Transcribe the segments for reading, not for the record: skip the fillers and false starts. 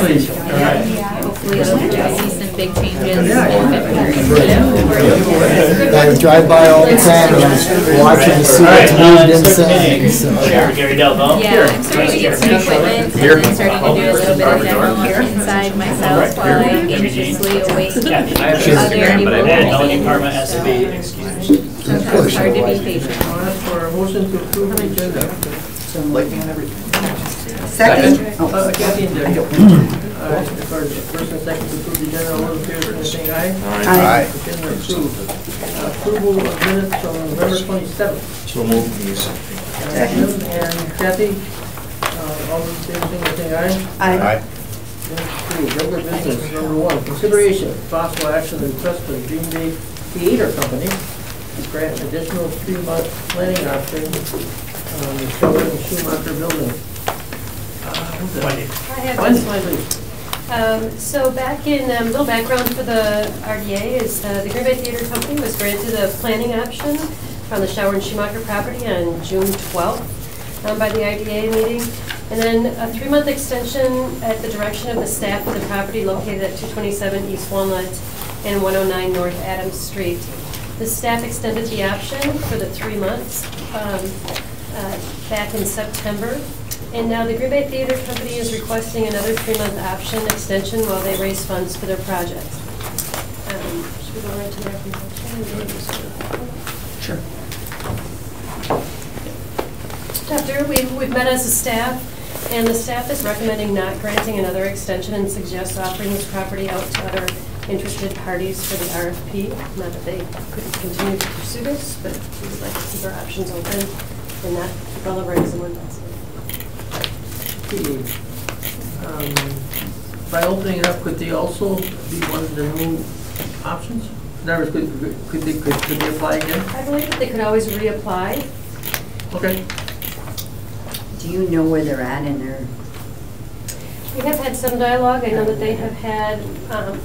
Congratulations. Hopefully you'll see some big changes. I would drive by all the time and I was watching to see what's moved inside. So. Gary Delville. Yeah, I'm starting to get some equipment and then starting to do a little bit of demo work inside myself while I anxiously await other Department has to be excused. Sometimes it's hard to be patient. I'll ask for a motion to approve the agenda. Lightning and everything. Second. Kathy and Debbie. First and second to approve the agenda. All those in favor, saying aye. Aye. Agenda approved. Approval of minutes from November 27th. So move, please. Jim and Kathy. All those in favor, saying aye. Aye. Regular business, number one, consideration, possible action to request the Green Bay Theater Company to grant additional 3-month planning option on the Shower and Schumacher building. I have this one. So back in, a little background for the RDA is the Green Bay Theater Company was granted a planning option on the Shower and Schumacher property on June 12th by the RDA meeting. And then a 3-month extension at the direction of the staff of the property located at 227 East Walnut and 109 North Adams Street. The staff extended the option for the 3 months back in September. And now the Green Bay Theater Company is requesting another 3-month option extension while they raise funds for their project. Should we go right to the recommendation? Sure. After we've met as a staff, and the staff is recommending not granting another extension and suggests offering this property out to other interested parties for the RFP. Not that they couldn't continue to pursue this, but we would like to keep our options open and not keep all of our eggs in one basket. By opening it up, could they also be one of the new options? Could they apply again? I believe that they could always reapply. Okay. Do you know where they're at in their? We have had some dialogue. I know that they have had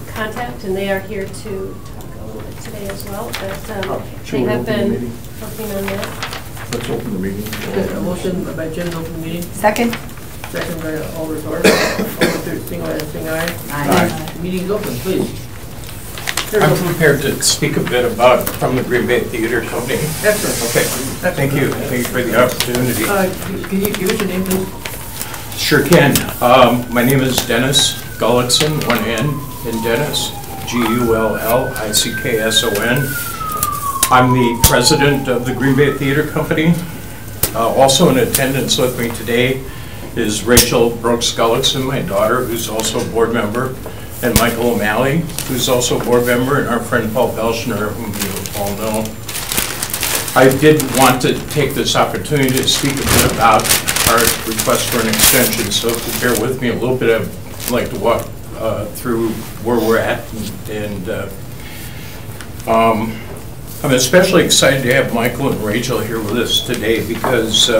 contact, and they are here to talk a little bit today as well. But they have been working on that. Let's open the meeting. Okay, a motion by Jim to open the meeting. Second. Second by Alder Thorpe. All in favor, saying aye. Aye. Meeting is open, please. I'm prepared to speak a bit about from the Green Bay Theater Company. Excellent. Okay. Thank you. Thank you for the opportunity. Can you give us your name, please? Sure can. My name is Dennis Gullickson, one N in Dennis, Gullickson. I'm the president of the Green Bay Theater Company. Also in attendance with me today is Rachel Brooks Gullickson, my daughter, who's also a board member, and Michael O'Malley, who's also a board member, and our friend Paul Belschner, whom you all know. I did want to take this opportunity to speak a bit about our request for an extension, so if you bear with me a little bit, I'd like to walk through where we're at. And I'm especially excited to have Michael and Rachel here with us today because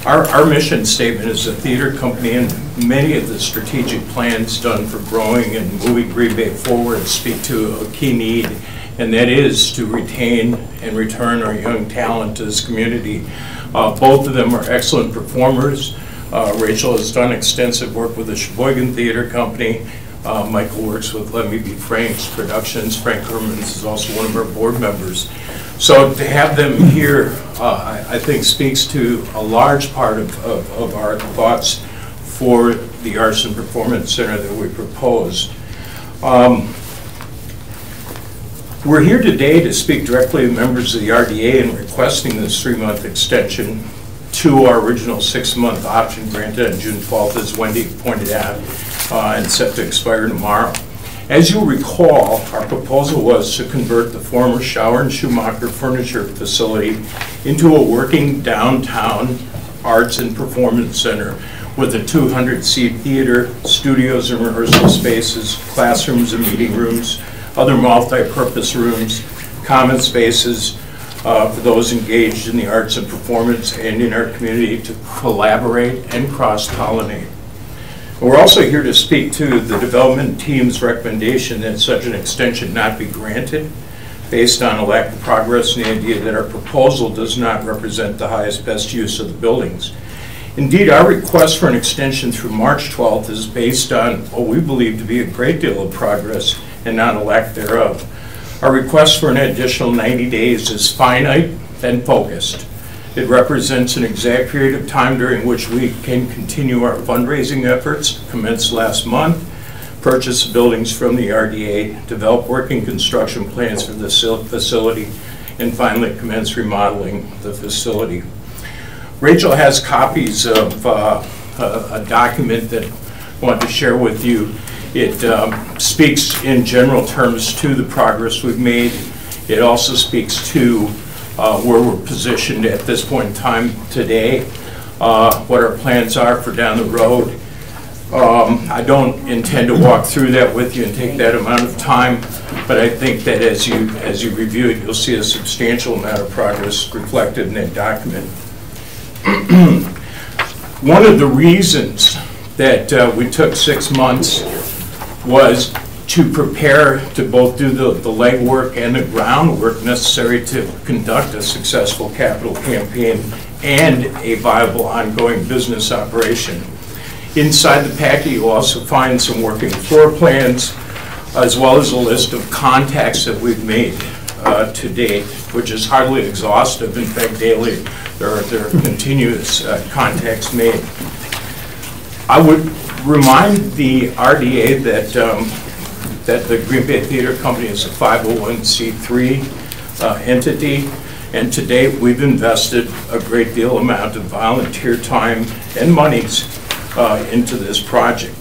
our mission statement as a theater company and many of the strategic plans done for growing and moving Green Bay forward speak to a key need, and that is to retain and return our young talent to this community. Both of them are excellent performers. Rachel has done extensive work with the Sheboygan Theater Company. Michael works with Let Me Be Frank's Productions. Frank Hermans is also one of our board members. So to have them here, I think speaks to a large part of our thoughts for the Arts and Performance Center that we proposed. We're here today to speak directly to members of the RDA in requesting this 3-month extension to our original 6-month option granted on June 12th, as Wendy pointed out, and set to expire tomorrow. As you'll recall, our proposal was to convert the former Shower and Schumacher furniture facility into a working downtown arts and performance center with a 200-seat theater, studios and rehearsal spaces, classrooms and meeting rooms, other multi-purpose rooms, common spaces for those engaged in the arts and performance and in our community to collaborate and cross-pollinate. We're also here to speak to the development team's recommendation that such an extension not be granted based on a lack of progress and the idea that our proposal does not represent the highest best use of the buildings. Indeed, our request for an extension through March 12th is based on what we believe to be a great deal of progress and not a lack thereof. Our request for an additional 90 days is finite and focused. It represents an exact period of time during which we can continue our fundraising efforts, commenced last month, purchase buildings from the RDA, develop working construction plans for the facility, and finally commence remodeling the facility. Rachel has copies of a document that I want to share with you. It speaks in general terms to the progress we've made. It also speaks to where we're positioned at this point in time today, what our plans are for down the road. I don't intend to walk through that with you and take that amount of time, but I think that as you review it, you'll see a substantial amount of progress reflected in that document. One of the reasons that we took 6 months was to prepare to both do the legwork and the groundwork necessary to conduct a successful capital campaign and a viable ongoing business operation. Inside the packet, you'll also find some working floor plans, as well as a list of contacts that we've made to date, which is hardly exhaustive. In fact, daily there are continuous contacts made. I would remind the RDA that the Green Bay Theater Company is a 501c3 entity, and to date we've invested a great deal amount of volunteer time and monies into this project.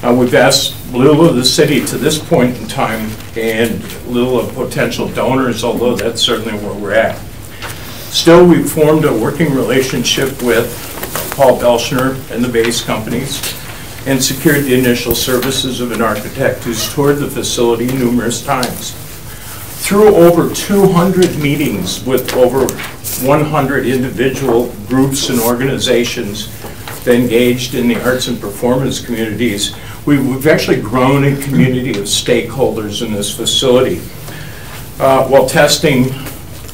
We've asked little of the city to this point in time and little of potential donors, although that's certainly where we're at. Still, we've formed a working relationship with Paul Belshner and the base companies and secured the initial services of an architect who's toured the facility numerous times. Through over 200 meetings with over 100 individual groups and organizations engaged in the arts and performance communities, we've actually grown a community of stakeholders in this facility while testing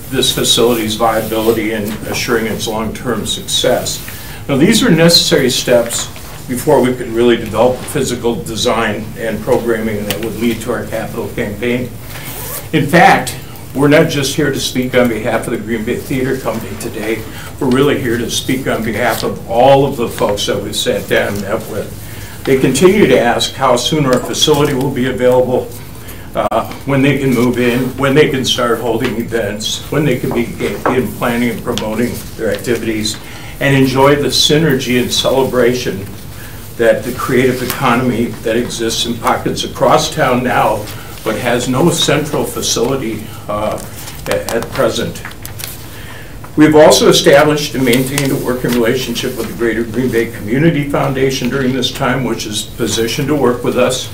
this facility's viability and assuring its long-term success. Now, these are necessary steps before we could really develop physical design and programming that would lead to our capital campaign. In fact, we're not just here to speak on behalf of the Green Bay Theater Company today. We're really here to speak on behalf of all of the folks that we sat down and met with. They continue to ask how soon our facility will be available, when they can move in, when they can start holding events, when they can begin planning and promoting their activities, and enjoy the synergy and celebration that the creative economy that exists in pockets across town now, but has no central facility at present. We've also established and maintained a working relationship with the Greater Green Bay Community Foundation during this time, which is positioned to work with us.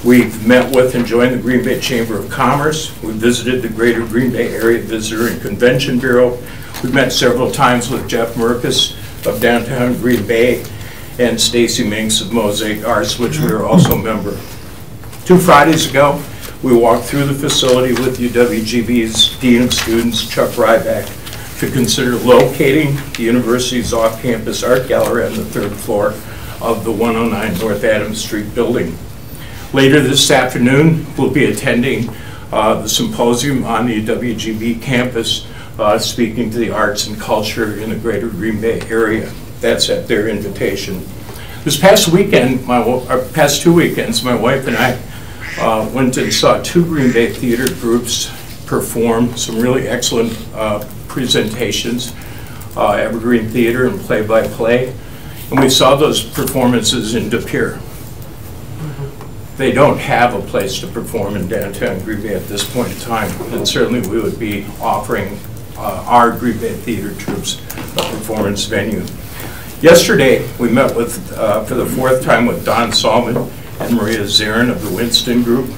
We've met with and joined the Green Bay Chamber of Commerce. We visited the Greater Green Bay Area Visitor and Convention Bureau. We've met several times with Jeff Merkus of downtown Green Bay and Stacy Minks of Mosaic Arts, which we are also a member. 2 Fridays ago, we walked through the facility with UWGB's Dean of Students, Chuck Ryback, to consider locating the university's off-campus art gallery on the 3rd floor of the 109 North Adams Street building. Later this afternoon, we'll be attending the symposium on the UWGB campus, speaking to the arts and culture in the Greater Green Bay area. That's at their invitation. This past weekend, past 2 weekends, my wife and I went and saw 2 Green Bay theater groups perform some really excellent presentations, Evergreen Theater and Play by Play, and we saw those performances in De Pere. They don't have a place to perform in downtown Green Bay at this point in time, and certainly we would be offering our Green Bay theater troops a performance venue. Yesterday, we met with, for the 4th time, with Don Salmon and Maria Zarin of the Winston Group.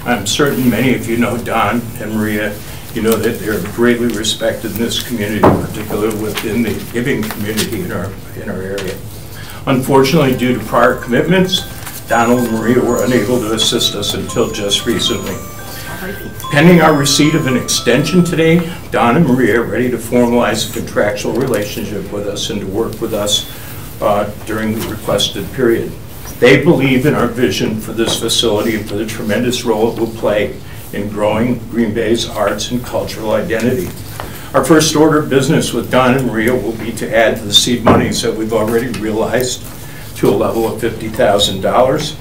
I'm certain many of you know Don and Maria. You know that they're greatly respected in this community, particularly within the giving community in our area. Unfortunately, due to prior commitments, Donald and Maria were unable to assist us until just recently. Pending our receipt of an extension today, Don and Maria are ready to formalize a contractual relationship with us and to work with us during the requested period. They believe in our vision for this facility and for the tremendous role it will play in growing Green Bay's arts and cultural identity. Our first order of business with Don and Maria will be to add to the seed monies that we've already realized to a level of $50,000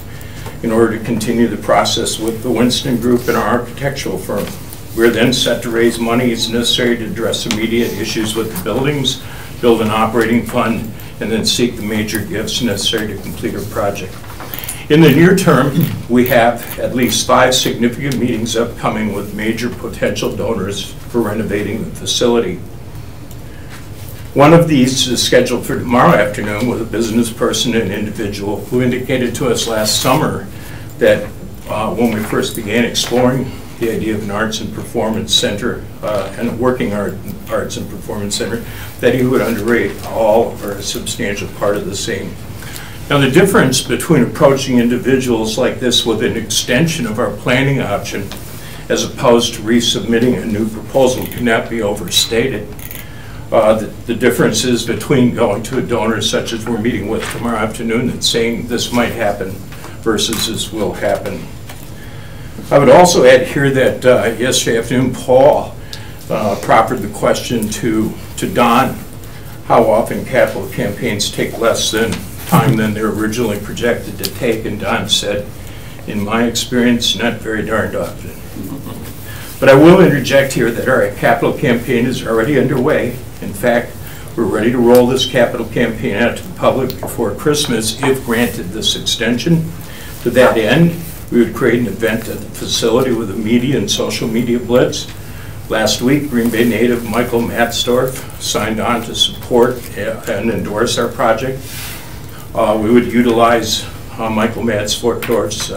in order to continue the process with the Winston Group and our architectural firm. We're then set to raise monies necessary to address immediate issues with the buildings, build an operating fund, and then seek the major gifts necessary to complete our project. In the near term, we have at least 5 significant meetings upcoming with major potential donors for renovating the facility. One of these is scheduled for tomorrow afternoon with a business person and individual who indicated to us last summer that when we first began exploring the idea of an arts and performance center and a working arts and performance center, that he would underwrite all or a substantial part of the same. Now, the difference between approaching individuals like this with an extension of our planning option as opposed to resubmitting a new proposal cannot be overstated. The difference is between going to a donor such as we're meeting with tomorrow afternoon and saying this might happen versus this will happen. I would also add here that yesterday afternoon, Paul proffered the question to Don, how often capital campaigns take less time than they're originally projected to take, and Don said, in my experience, not very darned often. But I will interject here that our capital campaign is already underway. In fact, we're ready to roll this capital campaign out to the public before Christmas if granted this extension. To that end, we would create an event at the facility with a media and social media blitz. Last week, Green Bay native Michael Matzdorf signed on to support and endorse our project. We would utilize Michael Matzdorf's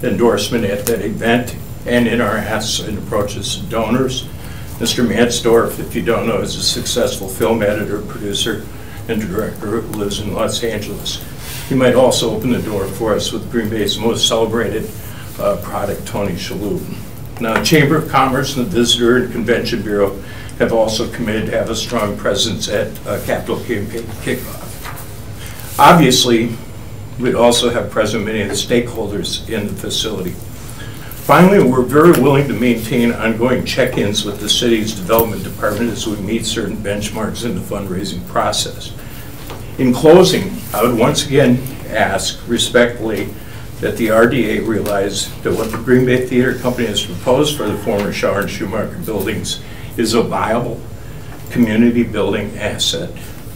endorsement at that event and in our asks and approaches to donors. Mr. Matzdorf, if you don't know, is a successful film editor, producer, and director who lives in Los Angeles. He might also open the door for us with Green Bay's most celebrated product, Tony Shalhoub. Now, the Chamber of Commerce and the Visitor and Convention Bureau have also committed to have a strong presence at Capital Campaign kickoff. Obviously, we'd also have present many of the stakeholders in the facility. Finally, we're very willing to maintain ongoing check-ins with the city's development department as we meet certain benchmarks in the fundraising process. In closing, I would once again ask respectfully that the RDA realize that what the Green Bay Theater Company has proposed for the former Schauer and Schumacher buildings is a viable community building asset.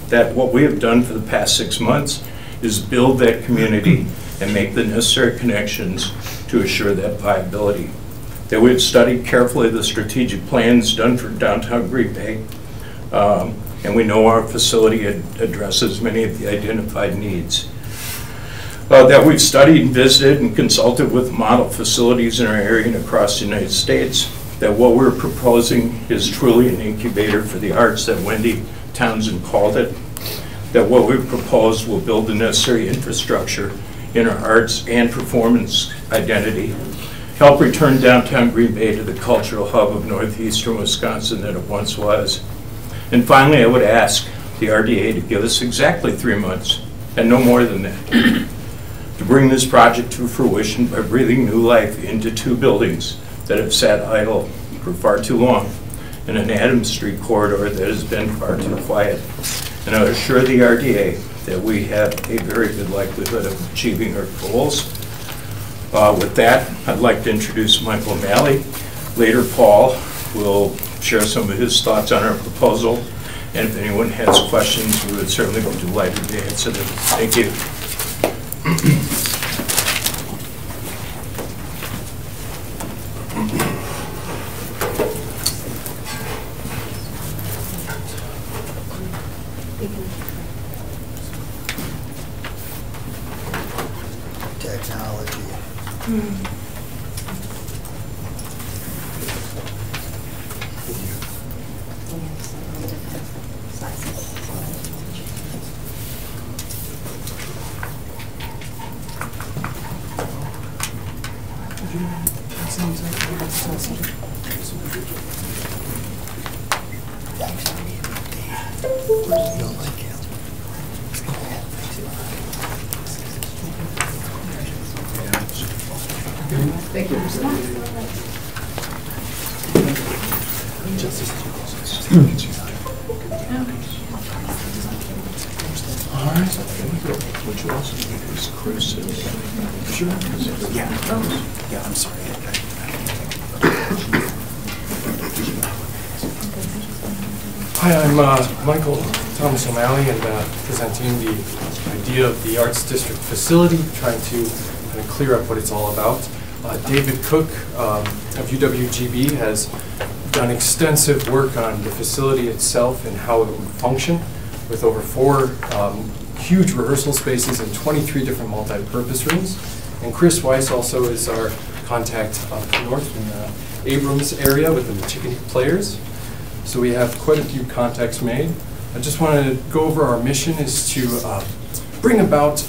That what we have done for the past 6 months is build that community and make the necessary connections to assure that viability. That we've studied carefully the strategic plans done for downtown Green Bay, and we know our facility addresses many of the identified needs. That we've studied and visited and consulted with model facilities in our area and across the United States. That what we're proposing is truly an incubator for the arts that Wendy Townsend called it. That what we've proposed will build the necessary infrastructure in our arts and performance identity, help return downtown Green Bay to the cultural hub of northeastern Wisconsin that it once was. And finally, I would ask the RDA to give us exactly 3 months, and no more than that, to bring this project to fruition by breathing new life into 2 buildings that have sat idle for far too long in an Adams Street corridor that has been far too quiet. And I assure the RDA that we have a very good likelihood of achieving our goals. With that, I'd like to introduce Michael O'Malley. Later, Paul will share some of his thoughts on our proposal. And if anyone has questions, we would certainly be delighted to answer them. Thank you. Technology. Thank you. All right. What you also need is Chris. Sure. Yeah, I'm sorry. Hi, I'm Michael Thomas O'Malley, and presenting the idea of the Arts District facility, trying to kind of clear up what it's all about. David Cook of UWGB has done extensive work on the facility itself and how it would function, with over 4 huge rehearsal spaces and 23 different multi-purpose rooms. And Chris Weiss also is our contact up north in the Abrams area with the Chicken Players. So we have quite a few contacts made. I just want to go over our mission is to bring about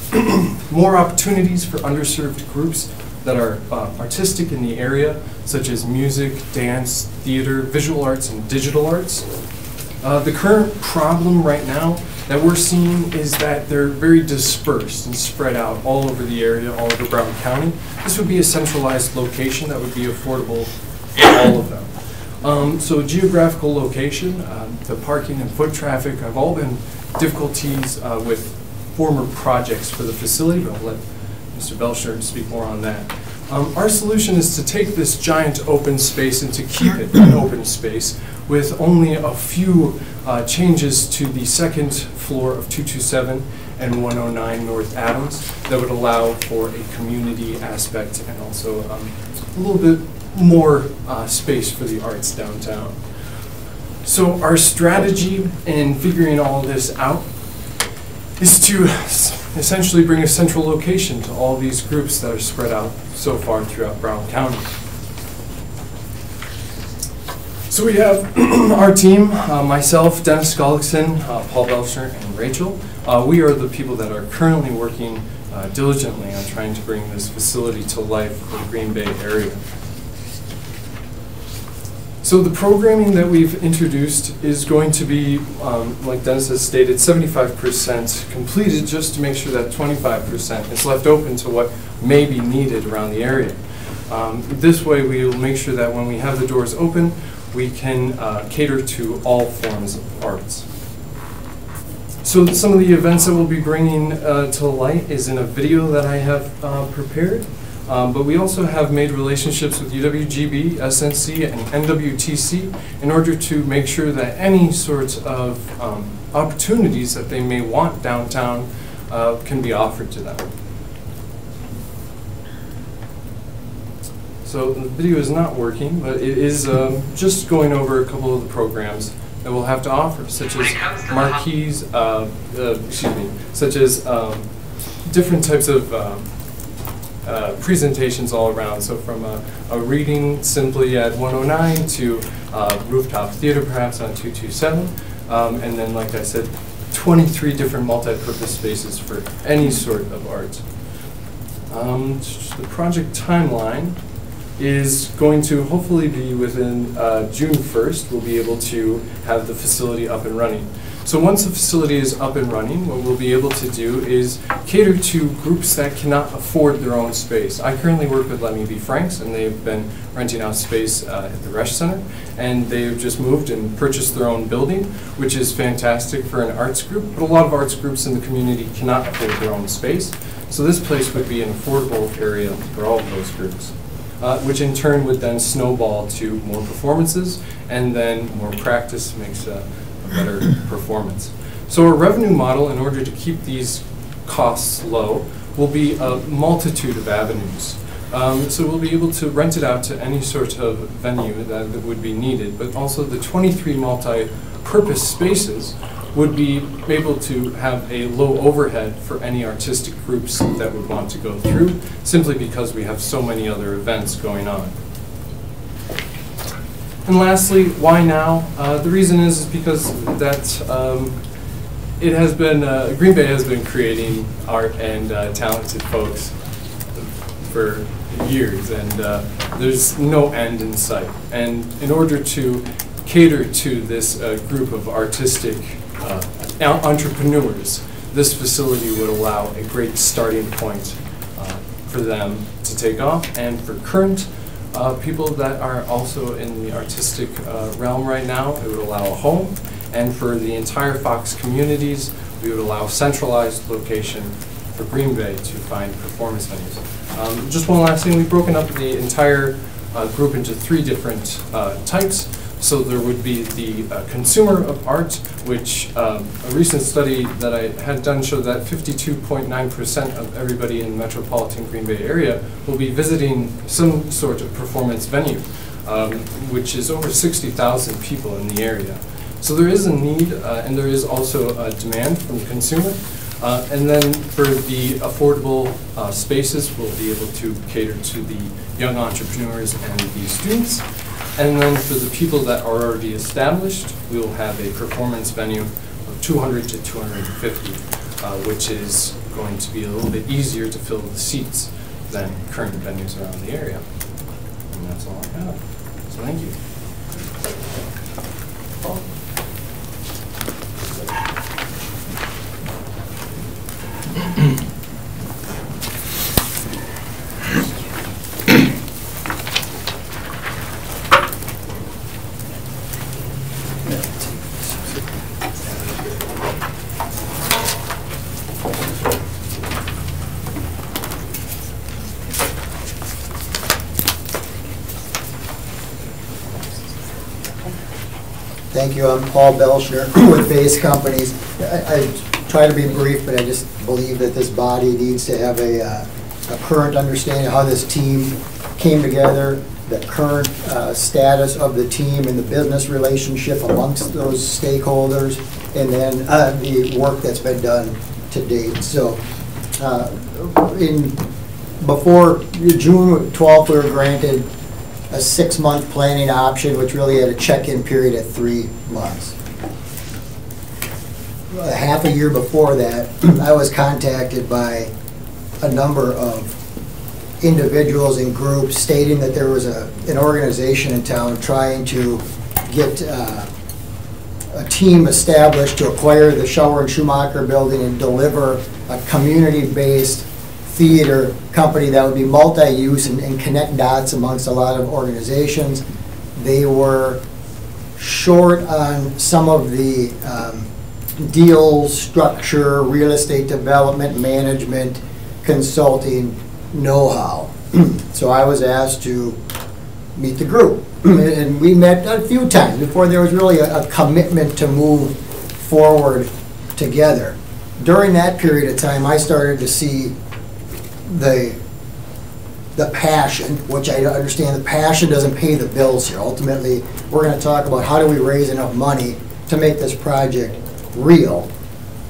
more opportunities for underserved groups that are artistic in the area, such as music, dance, theater, visual arts, and digital arts. The current problem right now that we're seeing is that they're very dispersed and spread out all over the area, all over Brown County. This would be a centralized location that would be affordable for all of them. So geographical location, the parking and foot traffic have all been difficulties with former projects for the facility, but I'll let Mr. Belcher speak more on that. Our solution is to take this giant open space and to keep it an open space with only a few changes to the second floor of 227 and 109 North Adams that would allow for a community aspect and also a little bit more space for the arts downtown. So our strategy in figuring all this out is to essentially bring a central location to all these groups that are spread out so far throughout Brown County. So we have our team, myself, Dennis Skollickson, Paul Belcher, and Rachel. We are the people that are currently working diligently on trying to bring this facility to life in the Green Bay area. So the programming that we've introduced is going to be, like Dennis has stated, 75% completed, just to make sure that 25% is left open to what may be needed around the area. This way we will make sure that when we have the doors open, we can cater to all forms of arts. So some of the events that we'll be bringing to light is in a video that I have prepared. But we also have made relationships with UWGB, SNC, and NWTC in order to make sure that any sorts of opportunities that they may want downtown can be offered to them. So the video is not working, but it is just going over a couple of the programs that we'll have to offer, such as marquees, such as different types of presentations all around. So from a reading simply at 109 to rooftop theater perhaps on 227. And then, like I said, 23 different multi-purpose spaces for any sort of art. The project timeline is going to hopefully be within June 1st. We'll be able to have the facility up and running. So once the facility is up and running, what we'll be able to do is cater to groups that cannot afford their own space. I currently work with Let Me Be Franks, and they've been renting out space at the Resch Center, and they've just moved and purchased their own building, which is fantastic for an arts group, but a lot of arts groups in the community cannot afford their own space. So this place would be an affordable area for all of those groups, which in turn would then snowball to more performances, and then more practice makes a better performance. So our revenue model, in order to keep these costs low, will be a multitude of avenues. So we'll be able to rent it out to any sort of venue that would be needed, but also the 23 multi-purpose spaces would be able to have a low overhead for any artistic groups that would want to go through, simply because we have so many other events going on. And lastly, why now? The reason is because that it has been, Green Bay has been creating art and talented folks for years, and there's no end in sight. And in order to cater to this group of artistic entrepreneurs, this facility would allow a great starting point for them to take off, and for current people that are also in the artistic realm right now, it would allow a home, and for the entire Fox communities, we would allow centralized location for Green Bay to find performance venues. Just one last thing, we've broken up the entire group into 3 different types. So there would be the consumer of art, which a recent study that I had done showed that 52.9% of everybody in the metropolitan Green Bay area will be visiting some sort of performance venue, which is over 60,000 people in the area. So there is a need, and there is also a demand from the consumer. And then for the affordable spaces, we'll be able to cater to the young entrepreneurs and the students. And then for the people that are already established, we will have a performance venue of 200 to 250, which is going to be a little bit easier to fill the seats than current venues around the area. And that's all I have. So thank you. Thank you. I'm Paul Belshner with Base Companies. I try to be brief, but I just believe that this body needs to have a current understanding of how this team came together, the current status of the team and the business relationship amongst those stakeholders, and then the work that's been done to date. So before June 12th, we were granted a 6-month planning option, which really had a check-in period at 3 months. Half a year before that, I was contacted by a number of individuals and groups stating that there was an organization in town trying to get a team established to acquire the Schauer and Schumacher building and deliver a community-based theater company that would be multi-use and connect dots amongst a lot of organizations. They were short on some of the deal structure, real estate development, management, consulting know-how. So I was asked to meet the group. And we met a few times before there was really a commitment to move forward together. During that period of time, I started to see the passion, which I understand the passion doesn't pay the bills here. Ultimately, we're going to talk about how do we raise enough money to make this project real.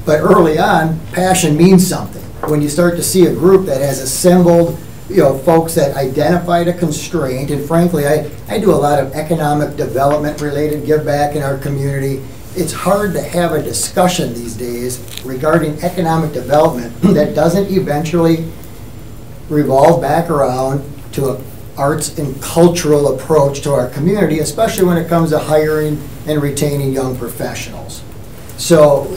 But early on, passion means something. When you start to see a group that has assembled, folks that identified a constraint, and frankly, I do a lot of economic development related give back in our community. It's hard to have a discussion these days regarding economic development that doesn't eventually revolve back around to an arts and cultural approach to our community, especially when it comes to hiring and retaining young professionals. So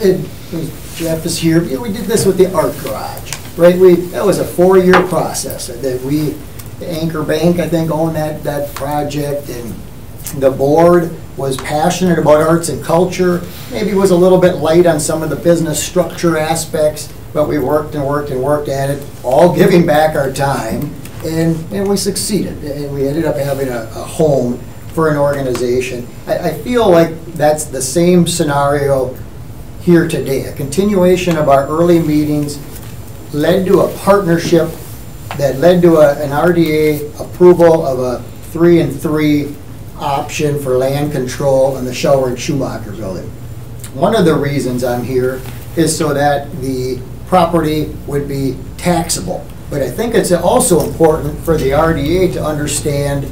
Jeff is here. We did this with the Art Garage, right? That was a 4-year process that the Anchor Bank, I think, owned that project, and the board was passionate about arts and culture. Maybe was a little bit light on some of the business structure aspects, but we worked and worked and worked at it, all giving back our time, and we succeeded. And we ended up having a home for an organization. I feel like that's the same scenario here today. A continuation of our early meetings led to a partnership that led to an RDA approval of a 3-and-3 option for land control on the Schauer and Schumacher building. One of the reasons I'm here is so that the property would be taxable. But I think it's also important for the RDA to understand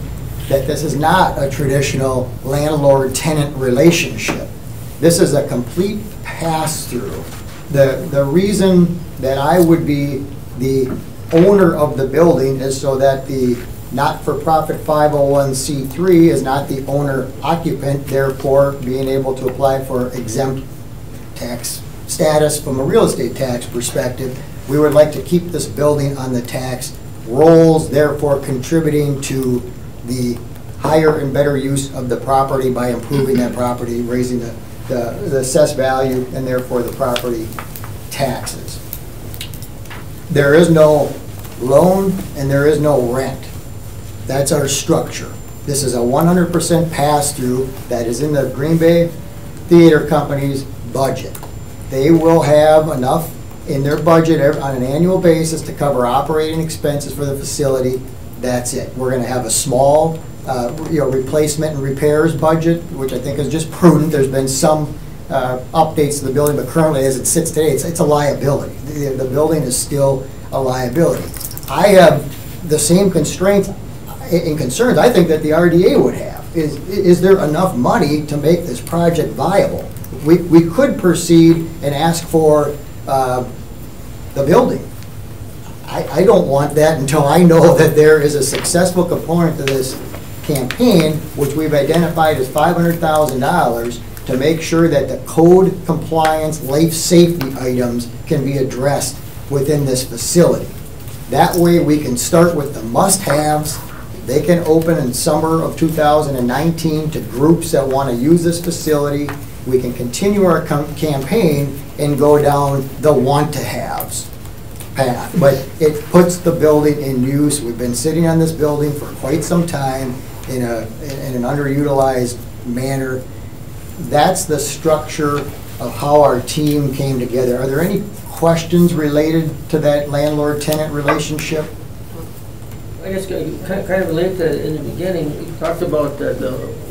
that this is not a traditional landlord-tenant relationship. This is a complete pass-through. The reason that I would be the owner of the building is so that the not-for-profit 501c3 is not the owner occupant, therefore being able to apply for exempt tax status from a real estate tax perspective. We would like to keep this building on the tax rolls, therefore contributing to the higher and better use of the property by improving that property, raising the assessed value, and therefore the property taxes. There is no loan and there is no rent. That's our structure. This is a 100% pass-through that is in the Green Bay Theater Company's budget. They will have enough in their budget on an annual basis to cover operating expenses for the facility. That's it. We're going to have a small replacement and repairs budget, which I think is just prudent. There's been some updates to the building, but currently as it sits today, it's a liability. The building is still a liability. I have the same constraints and concerns I think that the RDA would have. Is there enough money to make this project viable? We could proceed and ask for the building. I don't want that until I know that there is a successful component to this campaign, which we've identified as $500,000 to make sure that the code compliance, life safety items can be addressed within this facility. That way we can start with the must-haves. They can open in summer of 2019 to groups that want to use this facility. We can continue our campaign and go down the want-to-haves path. But it puts the building in use. We've been sitting on this building for quite some time in an underutilized manner. That's the structure of how our team came together. Are there any questions related to that landlord-tenant relationship? I guess kind of related to that in the beginning, we talked about that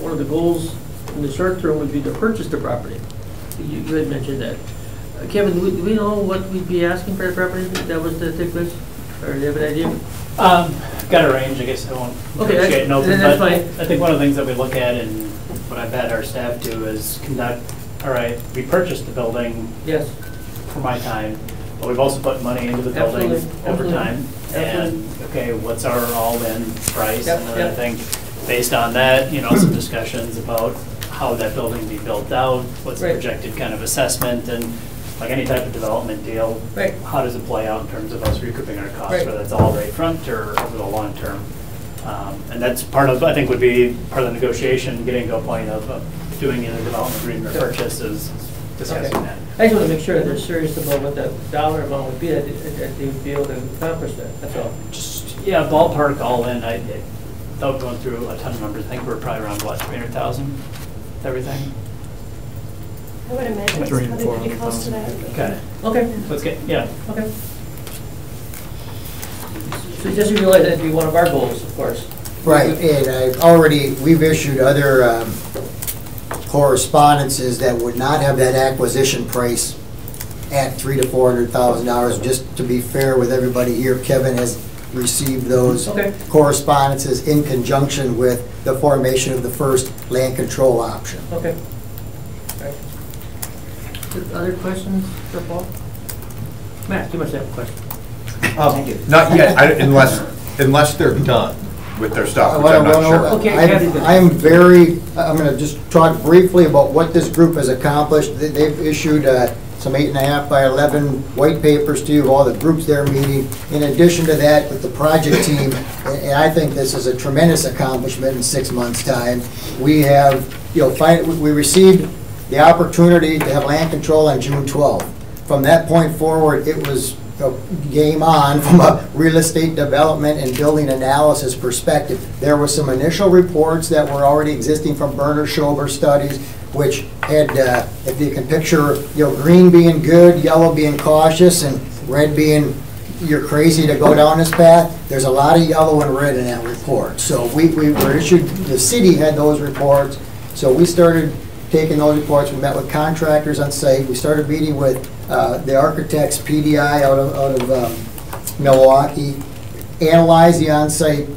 one of the goals in the short term would be to purchase the property. You had mentioned that. Kevin, do we know what we'd be asking for the property that was to take place? Or do you have an idea? Got a range, I guess I won't negotiate an open, but I think one of the things that we look at and what I've had our staff do is conduct, all right, we purchased the building for my time, but we've also put money into the building over time. And okay, what's our all-in price? And then I think based on that, some discussions about how that building be built out, what's the projected kind of assessment, and like any type of development deal, how does it play out in terms of us recouping our costs, whether that's all right front or over the long term. And that's part of, I think, would be part of the negotiation, getting to a point of doing either development agreement or purchase is discussing that. I just want to make sure that they're serious about what that dollar amount would be, that they would be able to accomplish that, that's all. Just, ballpark all in, without going through a ton of numbers, I think we're probably around, what, 300,000, everything? I would imagine it's probably pretty close to that. Okay. Let's get, Okay. So just realize that'd be one of our goals, of course. Right, and we've issued other correspondences that would not have that acquisition price at $300,000 to $400,000. Just to be fair with everybody here, Kevin has received those correspondences in conjunction with the formation of the first land control option. Okay. Right. Other questions for Paul? Matt, you must have a question. Not yet, unless they're done with their stuff, which I'm not sure. I'm going to just talk briefly about what this group has accomplished. They've issued some 8.5 by 11 white papers to you, all the groups they're meeting. In addition to that, with the project team, and I think this is a tremendous accomplishment in 6 months' time, we have, we received the opportunity to have land control on June 12th. From that point forward, it was game on from a real estate development and building analysis perspective. There were some initial reports that were already existing from Berner Schober studies, which had, if you can picture, green being good, yellow being cautious, and red being you're crazy to go down this path. There's a lot of yellow and red in that report. So we were issued, the city had those reports, so we started taking those reports. We met with contractors on site. We started meeting with the architects, PDI out of Milwaukee, analyzed the on-site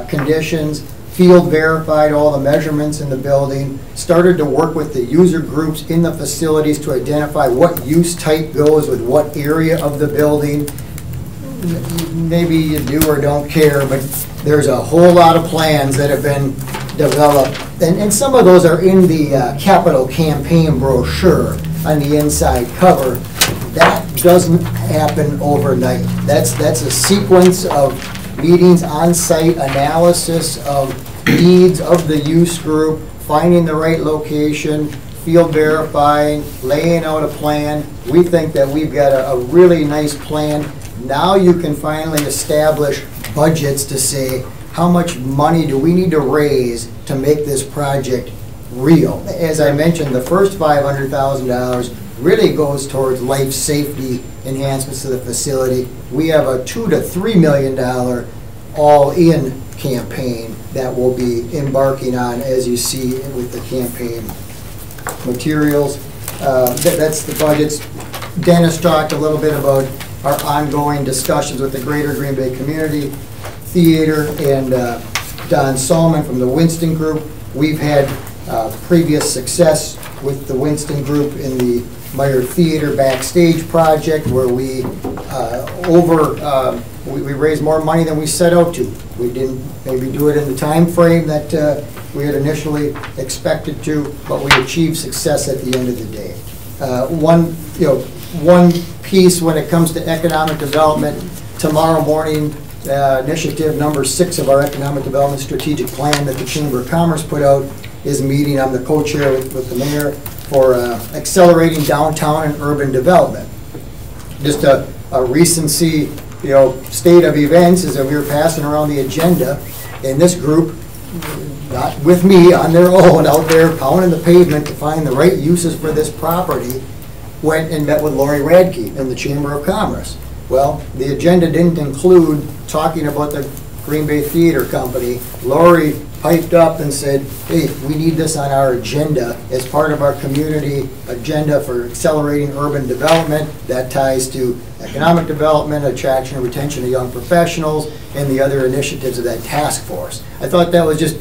conditions, field verified all the measurements in the building, started to work with the user groups in the facilities to identify what use type goes with what area of the building, maybe you do or don't care, but there's a whole lot of plans that have been developed. And some of those are in the capital campaign brochure on the inside cover. That doesn't happen overnight. That's a sequence of meetings, on-site analysis of needs of the use group, finding the right location, field verifying, laying out a plan. We think that we've got a really nice plan. Now you can finally establish budgets to say, how much money do we need to raise to make this project real? As I mentioned, the first $500,000 really goes towards life safety enhancements to the facility. We have a $2 to $3 million all-in campaign that we'll be embarking on, as you see with the campaign materials. That's the budgets. Dennis talked a little bit about our ongoing discussions with the Greater Green Bay Community Theater and Don Solomon from the Winston Group. We've had previous success with the Winston Group in the Meyer Theater backstage project, where we raised more money than we set out to. We didn't maybe do it in the time frame that we had initially expected to, but we achieved success at the end of the day. One piece when it comes to economic development, tomorrow morning, initiative number 6 of our economic development strategic plan that the Chamber of Commerce put out is meeting. I'm the co-chair with the mayor for accelerating downtown and urban development. Just a recency, state of events is that we were passing around the agenda, and this group, not with me, on their own, out there pounding the pavement to find the right uses for this property, went and met with Lori Radke in the Chamber of Commerce. Well, the agenda didn't include talking about the Green Bay Theater Company. Lori piped up and said, hey, we need this on our agenda as part of our community agenda for accelerating urban development. That ties to economic development, attraction and retention of young professionals, and the other initiatives of that task force. I thought that was just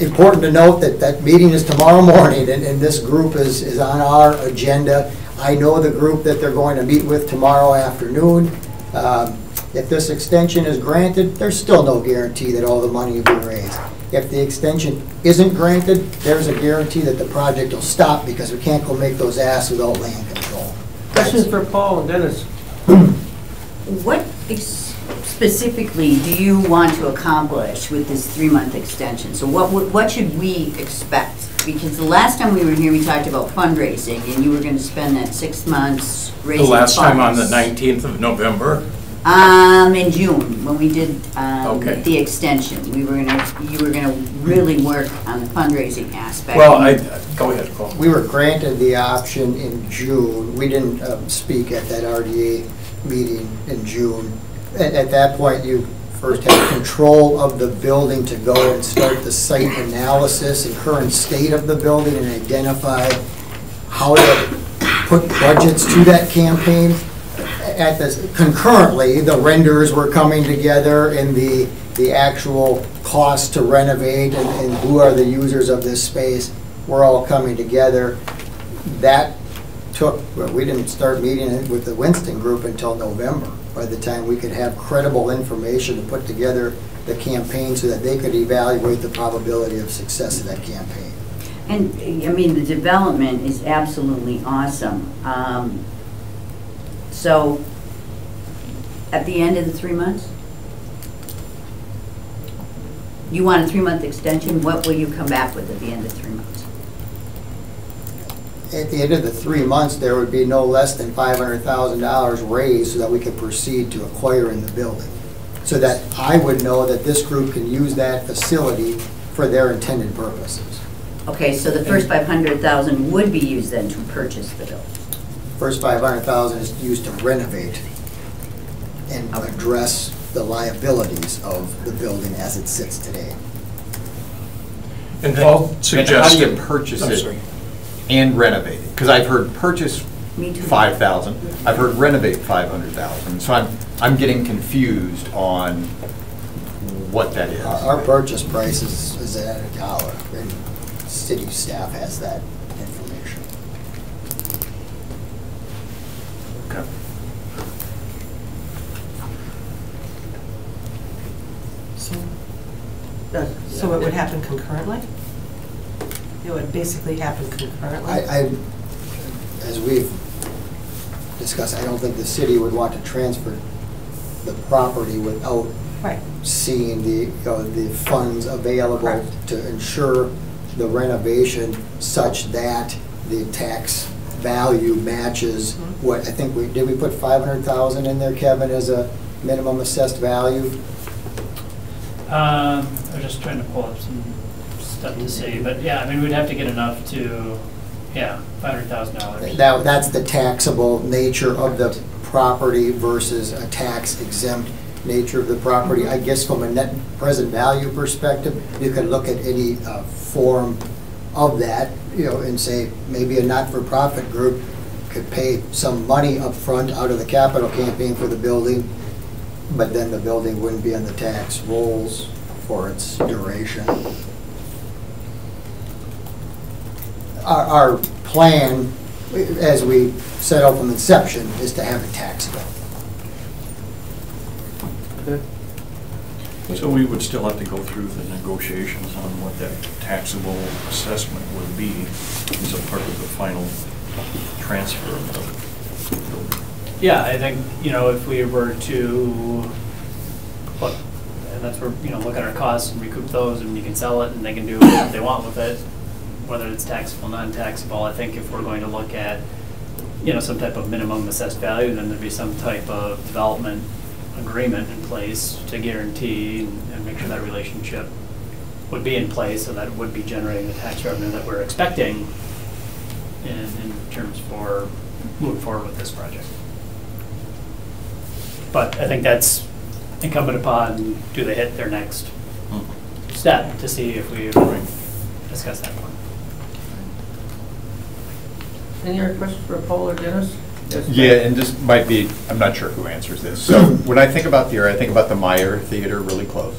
important to note that that meeting is tomorrow morning, and this group is on our agenda. I know the group that they're going to meet with tomorrow afternoon. If this extension is granted, there's still no guarantee that all the money will be raised. If the extension isn't granted, there's a guarantee that the project will stop because we can't go make those asks without land control. Questions for Paul and Dennis? What specifically do you want to accomplish with this 3-month extension? So what should we expect? Because the last time we were here, we talked about fundraising, and you were going to spend that 6 months raising funds. The last time on the 19th of November? In June, when we did the extension, you were gonna really work on the fundraising aspect. Well, go ahead, Paul. We were granted the option in June. We didn't speak at that RDA meeting in June. At that point, you first had control of the building to go and start the site analysis and current state of the building and identify how to put budgets to that campaign. Concurrently, the renders were coming together and the actual cost to renovate and who are the users of this space were all coming together. That took, we didn't start meeting with the Winston Group until November, by the time we could have credible information to put together the campaign so that they could evaluate the probability of success of that campaign. And I mean, the development is absolutely awesome. So, at the end of the 3 months, you want a 3-month extension. What will you come back with at the end of 3 months? At the end of the 3 months, there would be no less than $500,000 raised so that we could proceed to acquiring the building. So that I would know that this group can use that facility for their intended purposes. Okay, so the first $500,000 would be used then to purchase the building. First $500,000 is used to renovate and address the liabilities of the building as it sits today. And Paul suggested, how do you purchase it and renovate it? Because I've heard purchase $5,000, I've heard renovate $500,000. So I'm getting confused on what that is. Our purchase price is at $1, and city staff has that information. Okay. So it would happen concurrently? It would basically happen concurrently? As we've discussed, I don't think the city would want to transfer the property without seeing the funds available to ensure the renovation such that the tax value matches what, I think did we put 500,000 in there, Kevin, as a minimum assessed value? I'm just trying to pull up some stuff to see, but yeah, I mean, we'd have to get enough to, $500,000. Now, that's the taxable nature of the property versus a tax exempt nature of the property. I guess from a net present value perspective, you could look at any form of that, and say maybe a not-for-profit group could pay some money up front out of the capital campaign for the building, but then the building wouldn't be on the tax rolls for its duration. Our plan, as we set out from inception, is to have it taxable. Okay. So we would still have to go through the negotiations on what that taxable assessment would be as a part of the final transfer of the building. Yeah, I think, if we were to look, and that's where, look at our costs and recoup those, and you can sell it and they can do what they want with it, whether it's taxable, non-taxable. I think if we're going to look at, some type of minimum assessed value, then there'd be some type of development agreement in place to guarantee and make sure that relationship would be in place so that it would be generating the tax revenue that we're expecting in terms for moving forward with this project. But I think that's incumbent upon, do they hit their next step to see if we discuss that one. Any other questions for Paul or Dennis? Yeah, and this might be, I'm not sure who answers this. So when I think about the area, I think about the Meyer Theater really close.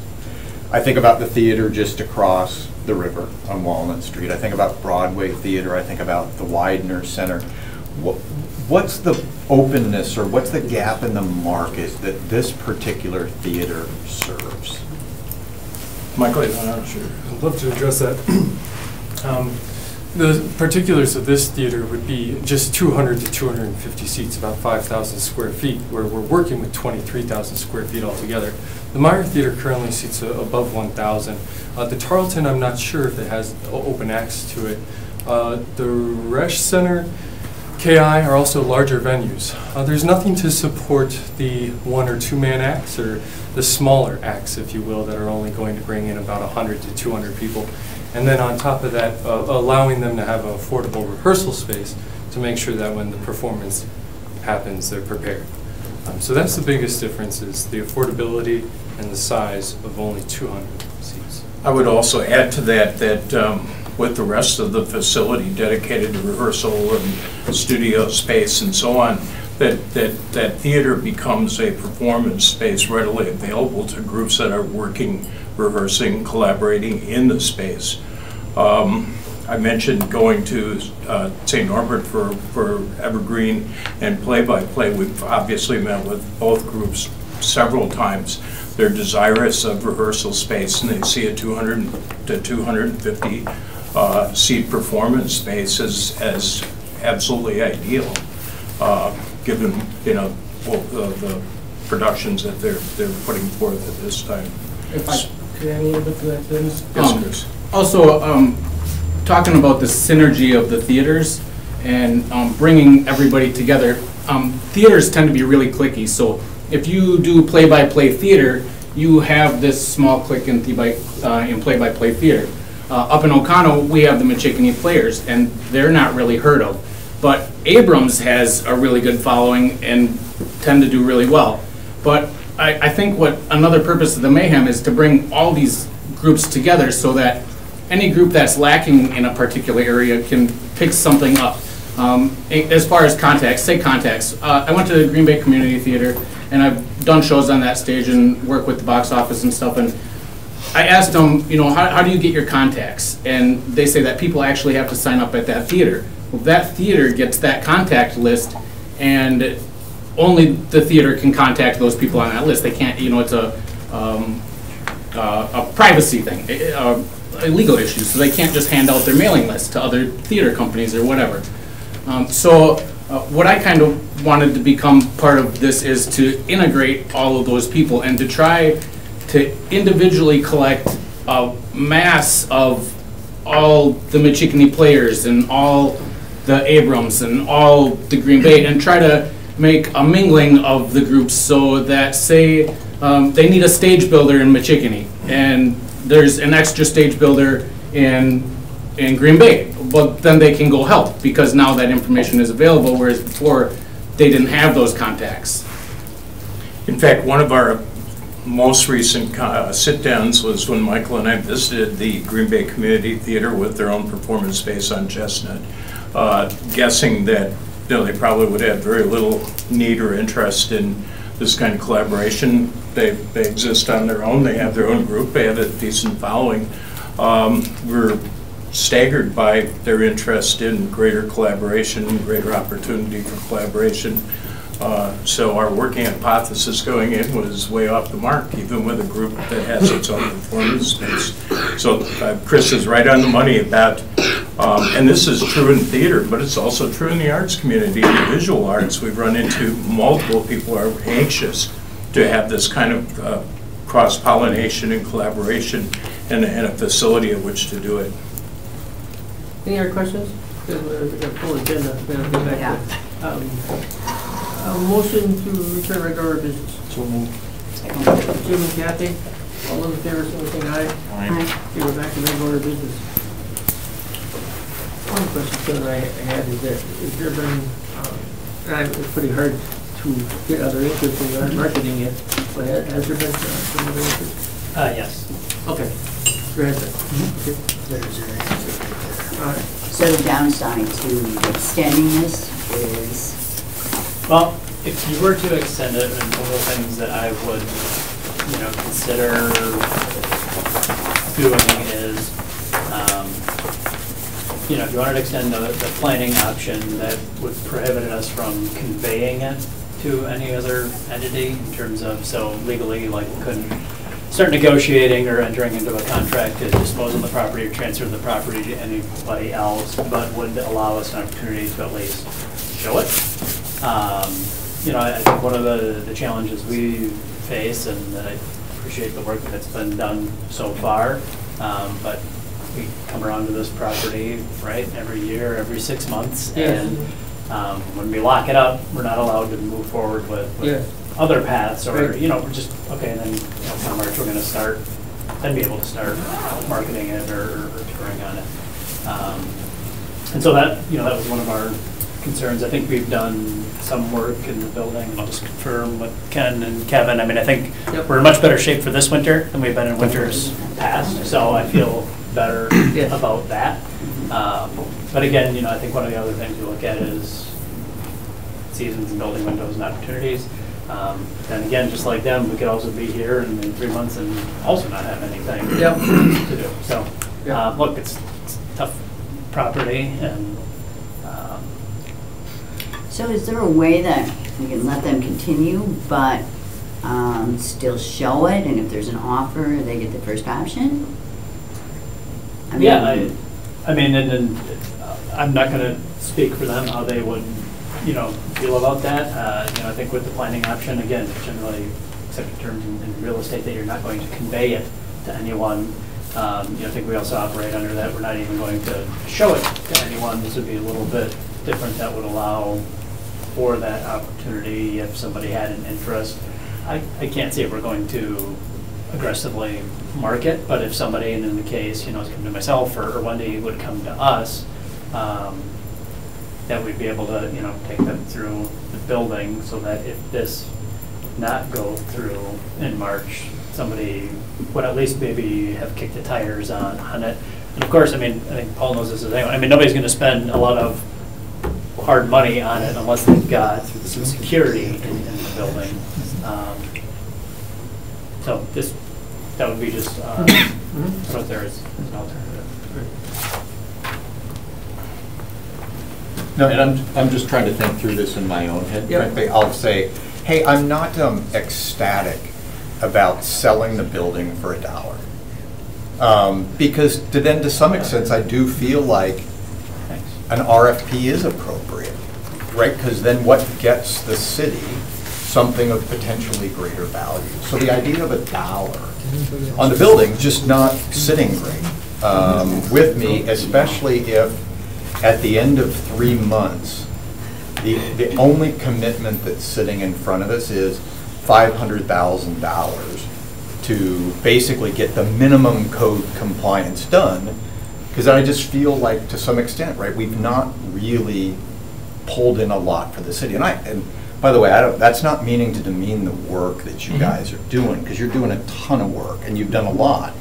I think about the theater just across the river on Walnut Street. I think about Broadway Theater. I think about the Widener Center. What's the openness or what's the gap in the market that this particular theater serves? Michael, I'm sure. I'd love to address that. The particulars of this theater would be just 200 to 250 seats, about 5,000 square feet, where we're working with 23,000 square feet altogether. The Meyer Theater currently seats above 1,000. The Tarleton, I'm not sure if it has open acts to it. The Resch Center, KI are also larger venues. There's nothing to support the 1 or 2 man acts or the smaller acts, if you will, that are only going to bring in about 100 to 200 people. And then on top of that, allowing them to have an affordable rehearsal space to make sure that when the performance happens, they're prepared. So that's the biggest difference, is the affordability and the size of only 200 seats. I would also add to that with the rest of the facility dedicated to rehearsal and studio space and so on, that theater becomes a performance space readily available to groups that are working, rehearsing, collaborating in the space. I mentioned going to St. Norbert for Evergreen and Play-by-Play. We've obviously met with both groups several times. They're desirous of rehearsal space, and they see a 200 to 250 seat performance space as absolutely ideal, given the productions that they're putting forth at this time. If I could add a little bit to that, Dennis? Yes, Chris. Also, talking about the synergy of the theaters and bringing everybody together, theaters tend to be really cliquey. So if you do play-by-play theater, you have this small clique in play-by-play theater. Up in Oconto, we have the Michikene Players, and they're not really heard of. But Abrams has a really good following and tend to do really well. But I think what another purpose of the Mayhem is to bring all these groups together so that any group that's lacking in a particular area can pick something up. As far as contacts, I went to the Green Bay Community Theater, and I've done shows on that stage and work with the box office and stuff. And I asked them, how do you get your contacts? And they say that people actually have to sign up at that theater. Well, that theater gets that contact list, and only the theater can contact those people on that list. They can't, it's a a privacy thing, a legal issue, so they can't just hand out their mailing list to other theater companies or whatever. What I kind of wanted to become part of this is to integrate all of those people and to try to individually collect a mass of all the Michikene players and all the Abrams and all the Green Bay and try to make a mingling of the groups so that, say, they need a stage builder in Michikene and there's an extra stage builder in Green Bay, but then they can go help because now that information is available, whereas before they didn't have those contacts. In fact, one of our most recent sit-downs was when Michael and I visited the Green Bay Community Theater with their own performance space on Chestnut, guessing that they probably would have very little need or interest in this kind of collaboration. They exist on their own. They have their own group. They have a decent following. We're staggered by their interest in greater collaboration, greater opportunity for collaboration. So our working hypothesis going in was way off the mark, even with a group that has its own performance space. So Chris is right on the money about, and this is true in theater, but it's also true in the arts community, in the visual arts. We've run into multiple people who are anxious to have this kind of cross-pollination and collaboration and a facility at which to do it. Any other questions? We've got a full agenda. We have to go back to a motion to return regular business. So moved. Jim and Kathy, all those in favor, saying aye. Aye. Okay, we're back to regular business. One question that I had is that, has there been, it's pretty hard to get other interest in marketing it, but has there been some other interest? Yes. Okay. Go ahead, sir. Okay. There's your answer right there. All right. So the downside to extending this is, Well, if you were to extend it, and one of the things that I would, consider doing is, if you wanted to extend the planning option, that would prohibit us from conveying it to any other entity in terms of, so legally, like, couldn't start negotiating or entering into a contract to dispose of the property or transfer the property to anybody else, but would allow us an opportunity to at least show it. I think one of the challenges we face, and I appreciate the work that's been done so far, but we come around to this property, right, every year, every 6 months, and when we lock it up, we're not allowed to move forward with other paths, or, we're just, okay, and then, come March, we're gonna start, then be able to start marketing it or touring on it. And so that, that was one of our concerns. I think we've done some work in the building. I'll just confirm with Ken and Kevin. I mean, I think we're in much better shape for this winter than we've been in winters past, so I feel better about that. But again, I think one of the other things we look at is seasons and building windows and opportunities. And again, just like them, we could also be here in 3 months and also not have anything to do. So, look, it's tough property, and so is there a way that we can let them continue, but still show it, and if there's an offer, they get the first option? I mean, and I'm not going to speak for them how they would, feel about that. I think with the planning option, again, generally accepted terms in real estate that you're not going to convey it to anyone. I think we also operate under that. We're not even going to show it to anyone. This would be a little bit different. That would allow for that opportunity if somebody had an interest. I can't say we're going to aggressively market, but if somebody, and in the case, it's come to myself or Wendy would come to us, that we'd be able to, take them through the building so that if this not go through in March, somebody would at least maybe have kicked the tires on it. And of course, I think Paul knows this as anyone. Nobody's going to spend a lot of hard money on it unless they've got some security in the building. So that would be just put out there as an alternative. No, and I'm just trying to think through this in my own head. Yep. Frankly, I'll say, hey, I'm not ecstatic about selling the building for $1. Because then to some extent, I do feel like an RFP is appropriate, right? Because then what gets the city something of potentially greater value. So the idea of $1 on the building just not sitting great with me, especially if at the end of 3 months, the only commitment that's sitting in front of us is $500,000 to basically get the minimum code compliance done. Because I just feel like, to some extent, right, we've not really pulled in a lot for the city. And by the way, that's not meaning to demean the work that you guys are doing, because you're doing a ton of work, and you've done a lot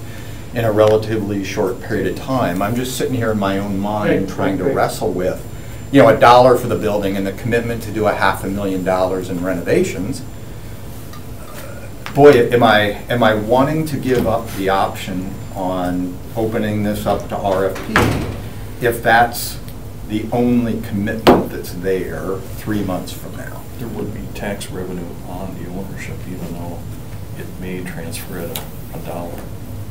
in a relatively short period of time. I'm just sitting here in my own mind trying to wrestle with, you know, $1 for the building and the commitment to do $500,000 in renovations. Boy, am I wanting to give up the option on opening this up to RFP if that's the only commitment that's there 3 months from now. There would be tax revenue on the ownership, even though it may transfer at $1.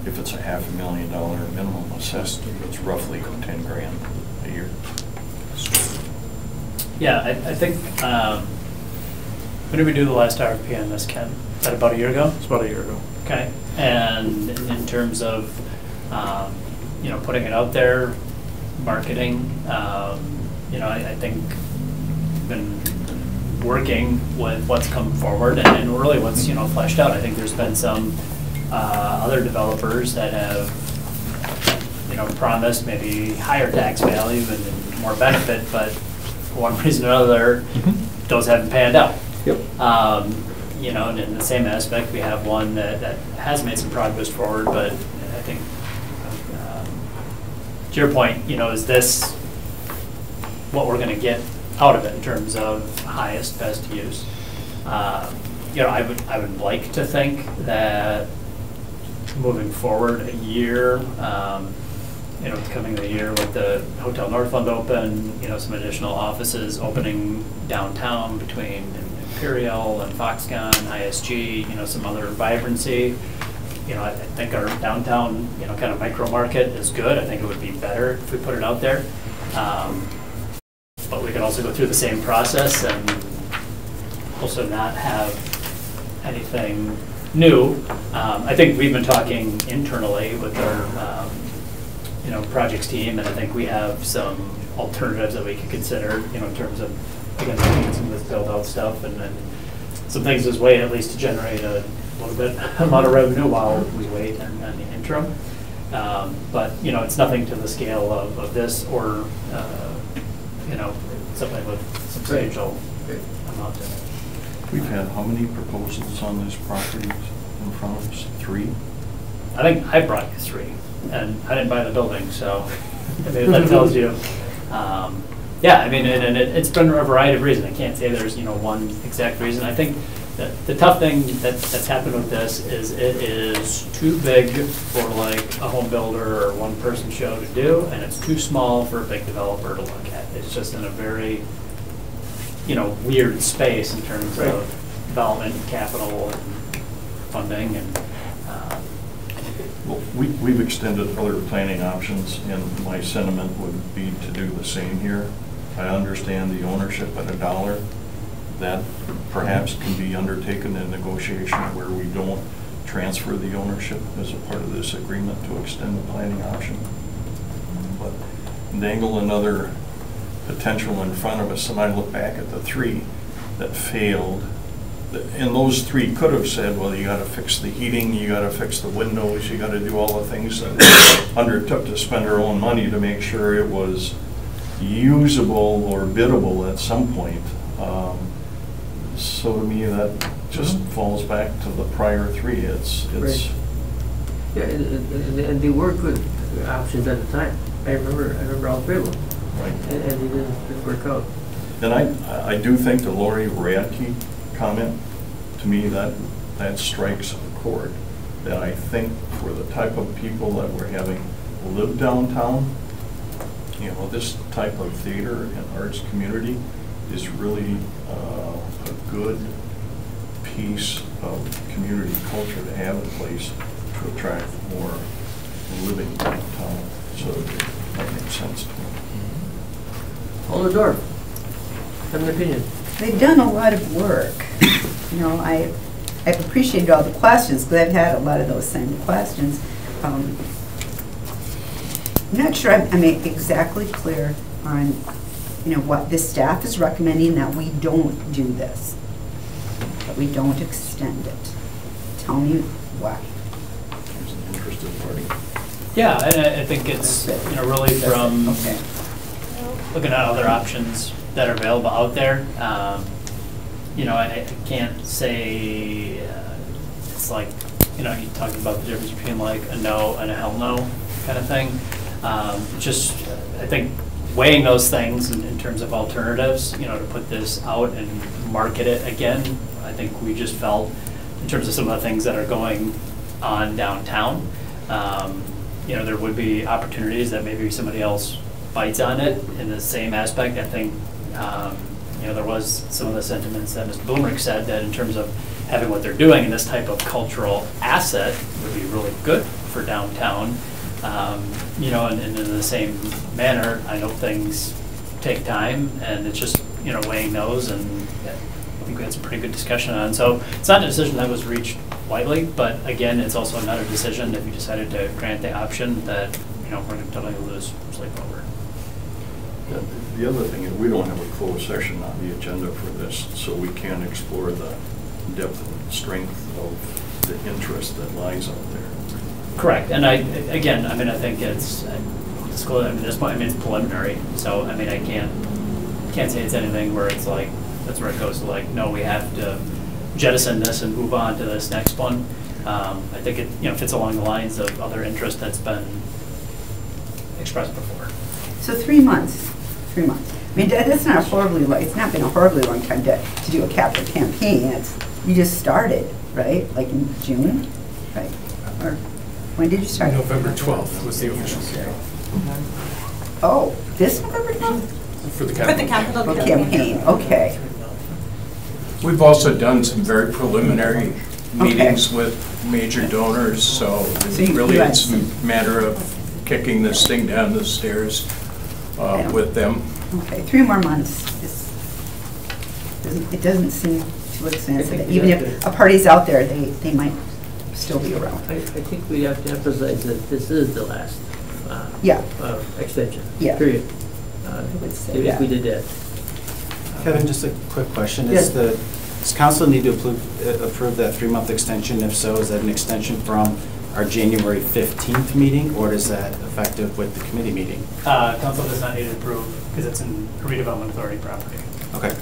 If it's $500,000 minimum assessed, it's roughly 10 grand a year. Yeah, I think, when did we do the last RFP on this, Ken? Is that about a year ago? It's about a year ago. Okay, and in terms of, you know, putting it out there, marketing, you know, I think been working with what's come forward and really what's, you know, fleshed out. I think there's been some other developers that have, you know, promised maybe higher tax value and more benefit, but for one reason or another, those haven't panned out. Yep. You know, and in the same aspect, we have one that has made some progress forward, but I think, to your point, you know, is this what we're going to get out of it in terms of highest, best use? You know, I would like to think that moving forward a year, you know, coming the year with the Hotel Northland open, you know, some additional offices opening downtown between Imperial and Foxconn, ISG, you know, some other vibrancy. You know, I think our downtown, you know, kind of micro market is good. I think it would be better if we put it out there. But we can also go through the same process and also not have anything new. I think we've been talking internally with our, you know, projects team, and I think we have some alternatives that we could consider, you know, in terms of, again, looking at some of this build-out stuff and then some things this way, at least to generate a little bit amount of revenue while we wait on the interim. But, you know, it's nothing to the scale of this or, you know, something with substantial amount in it. We've had how many proposals on this property in front of us? 3? I think I brought you 3, and I didn't buy the building, so maybe that tells you. Yeah, I mean, and it's been a variety of reasons. I can't say there's, you know, one exact reason. I think that the tough thing that's happened with this is it is too big for like a home builder or one person show to do, and it's too small for a big developer to look at. It's just in a very, you know, weird space in terms of development, capital, and funding, and well, we've extended other planning options, and my sentiment would be to do the same here. I understand the ownership at $1. That perhaps can be undertaken in negotiation where we don't transfer the ownership as a part of this agreement to extend the planning option. But dangle another potential in front of us, and I look back at the 3 that failed. And those 3 could have said, well, you got to fix the heating, you got to fix the windows, you got to do all the things that we undertook to spend our own money to make sure it was usable or biddable at some point. So to me, that just falls back to the prior 3. It's yeah, and they were good options at the time. I remember all 3 of them. Right. And they didn't work out. And I do think the Lori Radke comment, to me, that strikes a chord. That I think for the type of people that we're having live downtown, you know, this type of theater and arts community is really a good piece community culture to have in place to attract more living downtown. So that makes sense to me. Alder, have an opinion? They've done a lot of work. You know, I've appreciated all the questions, because I've had a lot of those same questions. I'm not sure I'm exactly clear on, you know, what the staff is recommending, that we don't do this, that we don't extend it. Tell me why. There's an interested party. Yeah, and I think it's, you know, really from looking at other options that are available out there. You know, I can't say, it's like, you know, you talked about the difference between like a no and a hell no kind of thing. Just, I think weighing those things in terms of alternatives, you know, to put this out and market it again, I think we just felt, in terms of some of the things that are going on downtown, you know, there would be opportunities that maybe somebody else bites on it in the same aspect. I think, you know, there was some of the sentiments that Mr. Boomerick said, that in terms of having what they're doing in this type of cultural asset would be really good for downtown. You know, and in the same manner, I know things take time, and it's just, you know, weighing those, and I think we had some pretty good discussion on. So it's not a decision that was reached lightly, but again, it's also not a decision that we decided to grant the option that, you know, we're going to totally lose sleep over. The other thing is, we don't have a closed session on the agenda for this, so we can't explore the depth and strength of the interest that lies out there. Correct, and again, I mean, I think it's, disclose, I mean, at this point, I mean, it's preliminary, so, I mean, I can't say it's anything where it's like, that's where it goes to like, no, we have to jettison this and move on to this next one. I think it, you know, fits along the lines of other interest that's been expressed before. So 3 months, 3 months. I mean, that's not a horribly, it's not been a horribly long time to do a capital campaign. You just started, right? Like in June, right? Or when did you start? November 12th was the official kickoff. Oh, this November 12th? For the capital campaign, okay. We've also done some very preliminary meetings with major donors, so really it's a matter of kicking this thing down the stairs with them. Okay, 3 more months. It doesn't seem too expensive. Even if a party's out there, they might still be around. I think we have to emphasize that this is the last extension, period. If we did that. Kevin, just a quick question. Yes. Does council need to approve that 3-month extension? If so, is that an extension from our January 15th meeting, or is that effective with the committee meeting? Council does not need to approve because it's in Redevelopment Authority property. Okay.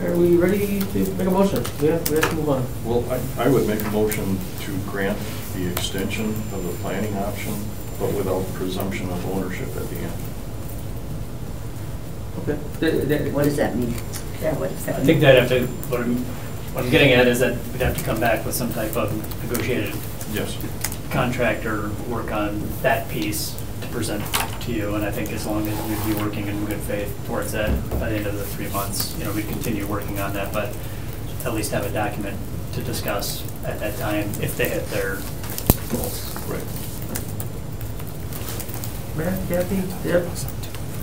Are we ready to make a motion? We have to move on. Well, I would make a motion to grant the extension of the planning option, but without presumption of ownership at the end. Okay. What does that mean? Yeah, what does that mean? I think that have to, what I'm getting at is that we'd have to come back with some type of negotiated contract or work on that piece to present to you. And I think as long as we'd be working in good faith towards that by the end of the 3 months, you know, we'd continue working on that, but at least have a document to discuss at that time if they hit their goals. Right. Matt, Kathy, Deb,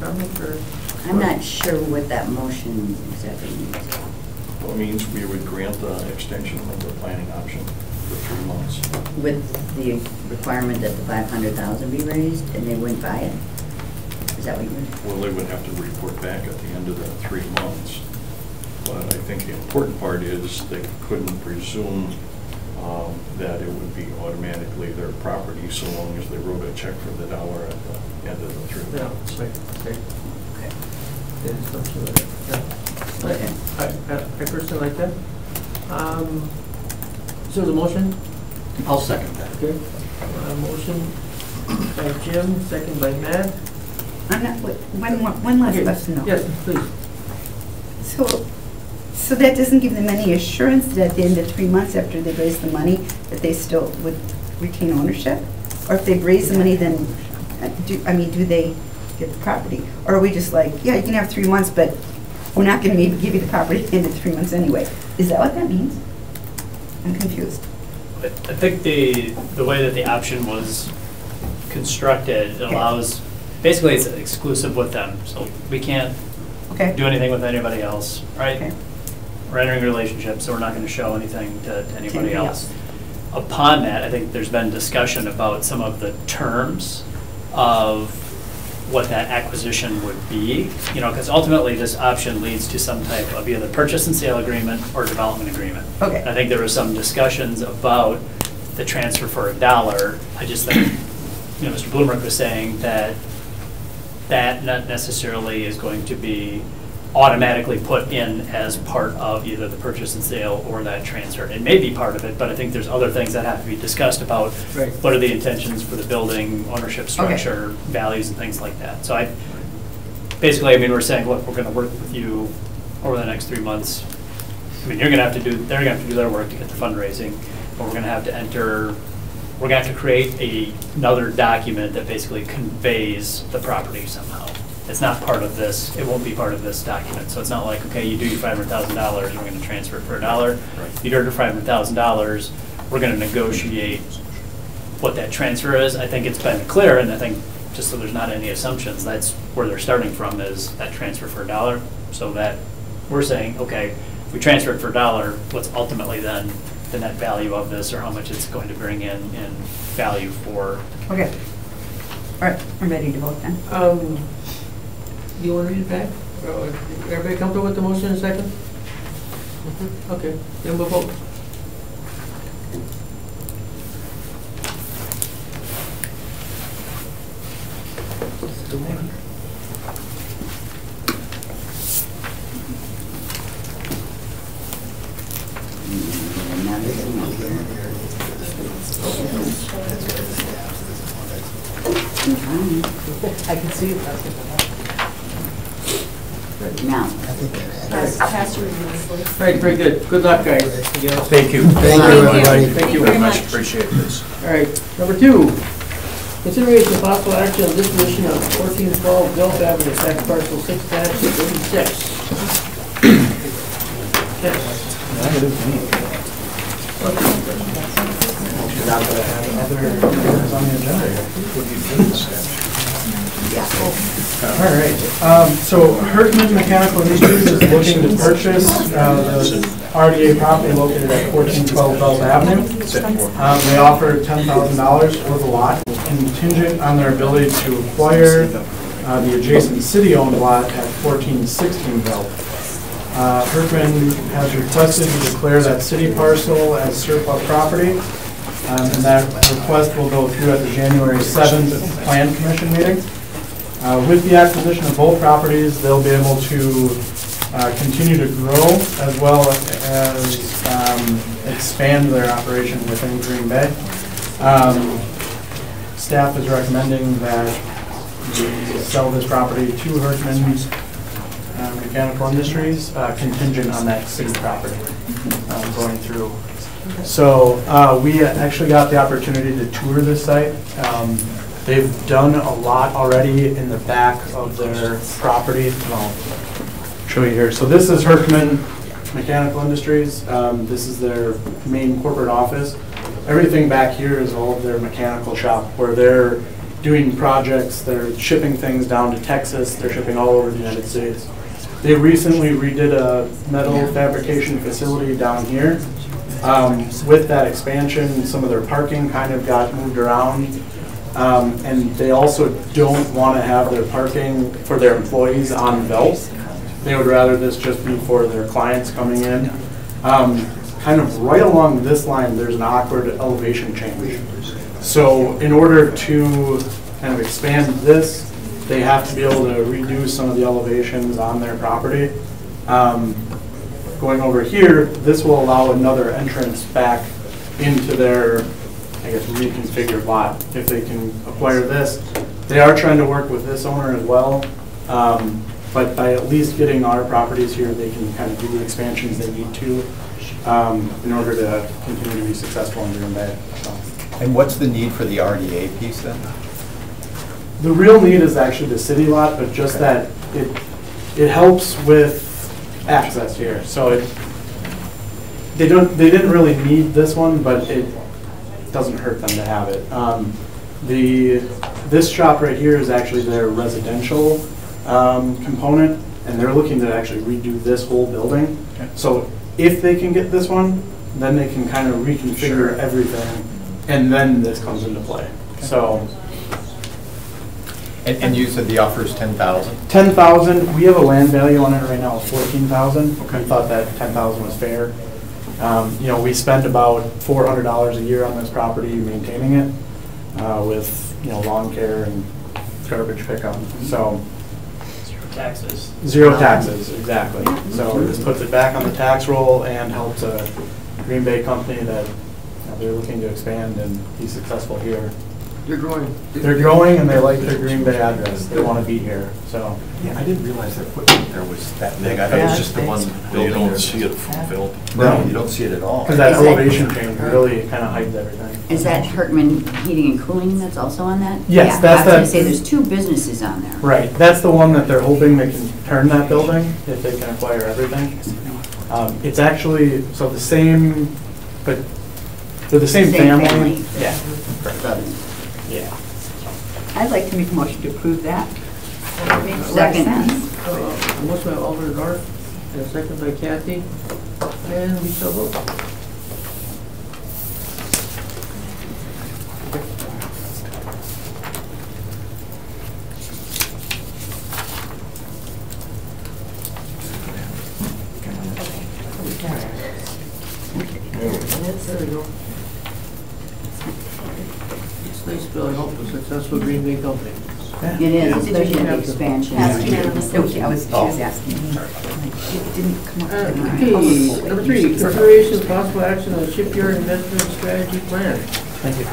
comment or? I'm not sure what that motion exactly means. Well, it means we would grant the extension of the planning option for 3 months. With the requirement that the 500,000 be raised, and they wouldn't buy it? Is that what you mean? Well, they would have to report back at the end of the 3 months. But I think the important part is they couldn't presume that it would be automatically their property so long as they wrote a check for the dollar at the end of the 3 months. Okay. I personally like that. So the motion? I'll second that. Okay. Motion by Jim, second by Matt. I'm not, one last question. Yes, please. So that doesn't give them any assurance that at the end of 3 months after they raise the money, that they still would retain ownership? Or if they've raised the money, then, do they get the property? Or are we just like, yeah, you can have 3 months, but we're not gonna maybe give you the property in 3 months anyway. Is that what that means? I'm confused. I think the way that the option was constructed, it allows, basically it's exclusive with them, so we can't do anything with anybody else, right? Okay. We're entering a relationship, so we're not going to show anything to anybody else. Upon that, I think there's been discussion about some of the terms of what that acquisition would be, because ultimately this option leads to some type of either purchase and sale agreement or development agreement. Okay. I think there were some discussions about the transfer for $1. I just think, Mr. Blumberg was saying that that not necessarily is going to be automatically put in as part of either the purchase and sale or that transfer. It may be part of it, but I think there's other things that have to be discussed about what are the intentions for the building, ownership structure, values and things like that. So basically, we're saying, look, we're going to work with you over the next 3 months. They're going to have to do their work to get the fundraising, but we're going to have to create another document that basically conveys the property somehow. It's not part of this, it won't be part of this document. So it's not like, okay, you do your $500,000, we're going to transfer it for $1. You do your $500,000, we're going to negotiate what that transfer is. I think it's been clear, and I think just so there's not any assumptions, that's where they're starting from, is that transfer for $1. So that we're saying, okay, if we transfer it for $1, what's ultimately then the net value of this, or how much it's going to bring in value for. Okay. All right, I'm ready to vote then. Do you want to read it back? Everybody comfortable with the motion in a second? Okay, then we'll vote. I can see it. Now. All right, very good. Good luck, guys. Thank you. Thank you, everybody. Thank you very much. Appreciate this. All right, number 2, consideration of possible action on disposition of 1412 Gulf Avenue, tax parcel 6-86. All right. So Hertman Mechanical Industries is looking to purchase the RDA property located at 1412 Gulf Avenue. They offered $10,000 for the lot, contingent on their ability to acquire the adjacent city-owned lot at 1416 Gulf. Hertman has requested to declare that city parcel as surplus property, and that request will go through at the January 7th Plan Commission meeting. With the acquisition of both properties, they'll be able to continue to grow as well as expand their operation within Green Bay. Staff is recommending that we sell this property to Hertman Mechanical Industries, contingent on that city property going through. So we actually got the opportunity to tour this site. They've done a lot already in the back of their property. I'll show you here. So this is Hertman Mechanical Industries. This is their main corporate office. Everything back here is all of their mechanical shop where they're doing projects. They're shipping things down to Texas. They're shipping all over the United States. They recently redid a metal fabrication facility down here. With that expansion, some of their parking kind of got moved around. And they also don't want to have their parking for their employees on belt. They would rather this just be for their clients coming in. Kind of right along this line, there's an awkward elevation change. So in order to kind of expand this, they have to be able to redo some of the elevations on their property. Going over here, this will allow another entrance back into their, I guess, reconfigured lot. If they can acquire this, they are trying to work with this owner as well. But by at least getting our properties here, they can kind of do the expansions they need to in order to continue to be successful in Green Bay. So. And what's the need for the RDA piece then? The real need is actually the city lot, but just that it helps with access here. So they didn't really need this one, but it doesn't hurt them to have it. This shop right here is actually their residential component, and they're looking to actually redo this whole building. Okay. So if they can get this one, then they can kind of reconfigure everything, and then this comes into play. Okay. So. And you said the offer is 10,000? 10,000. We have a land value on it right now of 14,000. Okay. We thought that 10,000 was fair. You know, we spend about $400 a year on this property maintaining it, with lawn care and garbage pickup. So. Taxes. Zero taxes, exactly. So this puts it back on the tax roll and helps a Green Bay company that they're looking to expand and be successful here. They're growing. They're growing, and they like their Green Bay address. They want to be here. So yeah, I didn't realize their footprint there was that big. I thought it was just the one building. You don't see it fulfilled. No, you don't see it at all. Because that elevation change really kind of hides everything. Is that Hartman Heating and Cooling that's also on that? Yes, yeah, that's I was going to say there's two businesses on there. Right. That's the one that they're hoping they can turn that building if they can acquire everything. It's actually the same, but they're the same family. Yeah. Yeah. I'd like to make a motion to approve that. Second. Motion by Alderman North, and a second by Kathy, and we shall vote. There we go. It's nice, Bill. I hope a successful Green Bay company. It is, especially the expansion. Okay, I was asking. It didn't come up. Okay, number 3, consideration of possible action on the shipyard investment strategy plan. Thank you.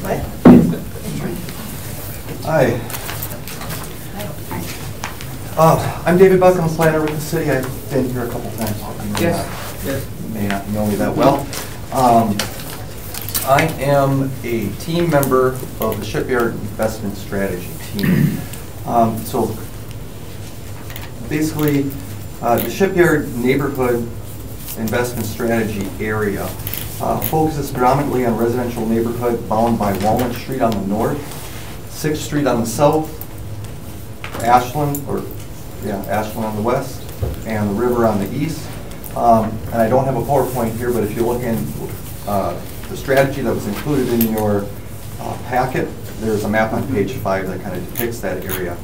What? Hi. I'm David Buck. I'm a planner with the city. I've been here a couple times. Yes. You may not know me that well. I am a team member of the Shipyard Investment Strategy team. So basically, the Shipyard Neighborhood Investment Strategy area focuses predominantly on residential neighborhood bound by Walnut Street on the north, 6th Street on the south, Ashland on the west, and the river on the east. And I don't have a PowerPoint here, but if you look in the strategy that was included in your packet, there's a map on page 5 that kind of depicts that area.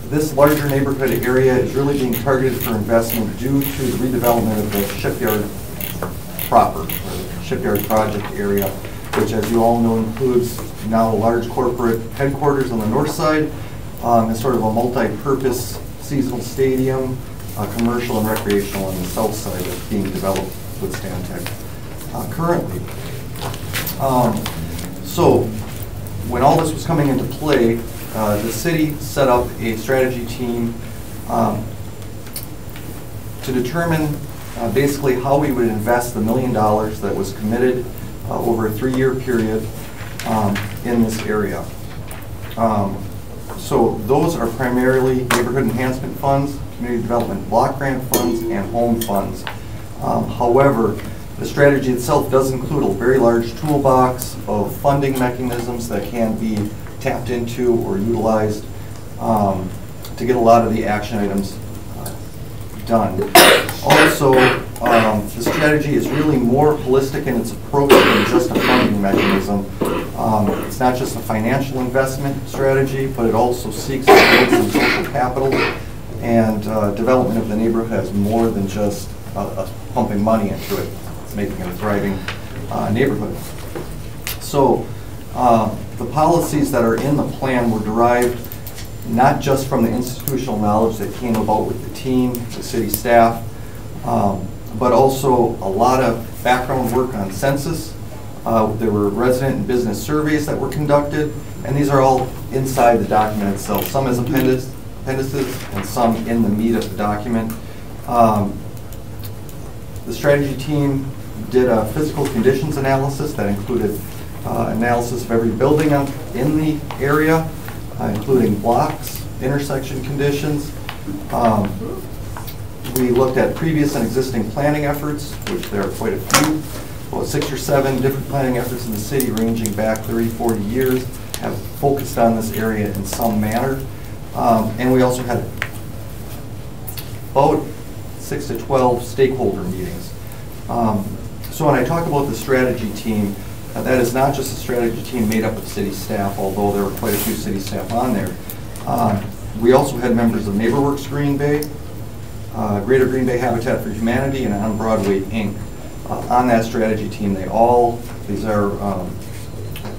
This larger neighborhood area is really being targeted for investment due to the redevelopment of the shipyard proper, or the shipyard project area, which, as you all know, includes now a large corporate headquarters on the north side, and sort of a multi-purpose seasonal stadium, commercial and recreational on the south side that's being developed with Stantec currently. So when all this was coming into play, the city set up a strategy team to determine basically how we would invest the $1 million that was committed over a 3-year period in this area. So those are primarily neighborhood enhancement funds, community development block grant funds, and home funds. However, the strategy itself does include a very large toolbox of funding mechanisms that can be tapped into or utilized to get a lot of the action items done. Also, the strategy is really more holistic in its approach than just a funding mechanism. It's not just a financial investment strategy, but it also seeks to build some social capital and development of the neighborhood as more than just pumping money into it. It's making it a thriving neighborhood. So the policies that are in the plan were derived not just from the institutional knowledge that came about with the team, the city staff, but also a lot of background work on census. There were resident and business surveys that were conducted, and these are all inside the document itself, some as appendices and some in the meat of the document. The strategy team did a physical conditions analysis that included analysis of every building in the area, including blocks, intersection conditions. We looked at previous and existing planning efforts, which there are quite a few. About 6 or 7 different planning efforts in the city ranging back 30, 40 years have focused on this area in some manner. And we also had about 6 to 12 stakeholder meetings. So when I talk about the strategy team, that is not just a strategy team made up of city staff, although there were quite a few city staff on there. We also had members of NeighborWorks Green Bay, Greater Green Bay Habitat for Humanity, and On Broadway, Inc. On that strategy team, these are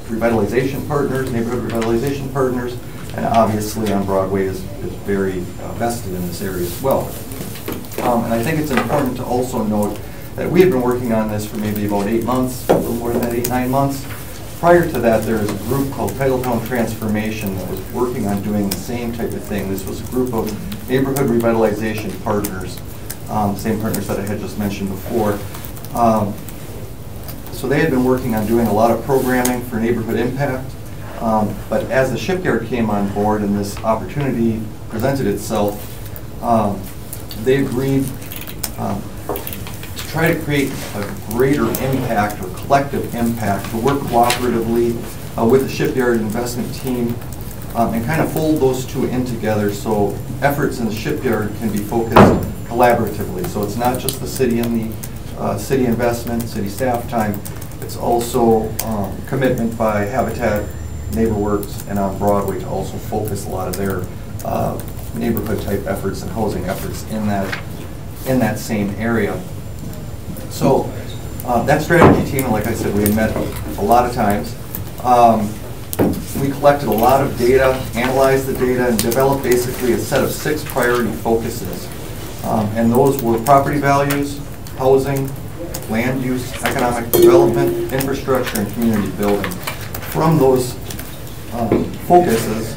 revitalization partners, neighborhood revitalization partners, and obviously On Broadway is very vested in this area as well. And I think it's important to also note that we have been working on this for maybe about 8 months, a little more than that, 8, 9 months. Prior to that, there was a group called Titletown Transformation that was working on doing the same type of thing. This was a group of neighborhood revitalization partners, same partners that I had just mentioned before. So they had been working on doing a lot of programming for neighborhood impact, but as the shipyard came on board and this opportunity presented itself, they agreed to try to create a greater impact or collective impact, to work cooperatively with the shipyard investment team and kind of fold those two in together so efforts in the shipyard can be focused collaboratively. So it's not just the city and the city investment, city staff time, it's also commitment by Habitat, NeighborWorks, and On Broadway to also focus a lot of their neighborhood type efforts and housing efforts in that same area. So that strategy team, like I said, we had met a lot of times. We collected a lot of data, analyzed the data, and developed basically a set of 6 priority focuses. And those were property values, housing, land use, economic development, infrastructure, and community building. From those focuses,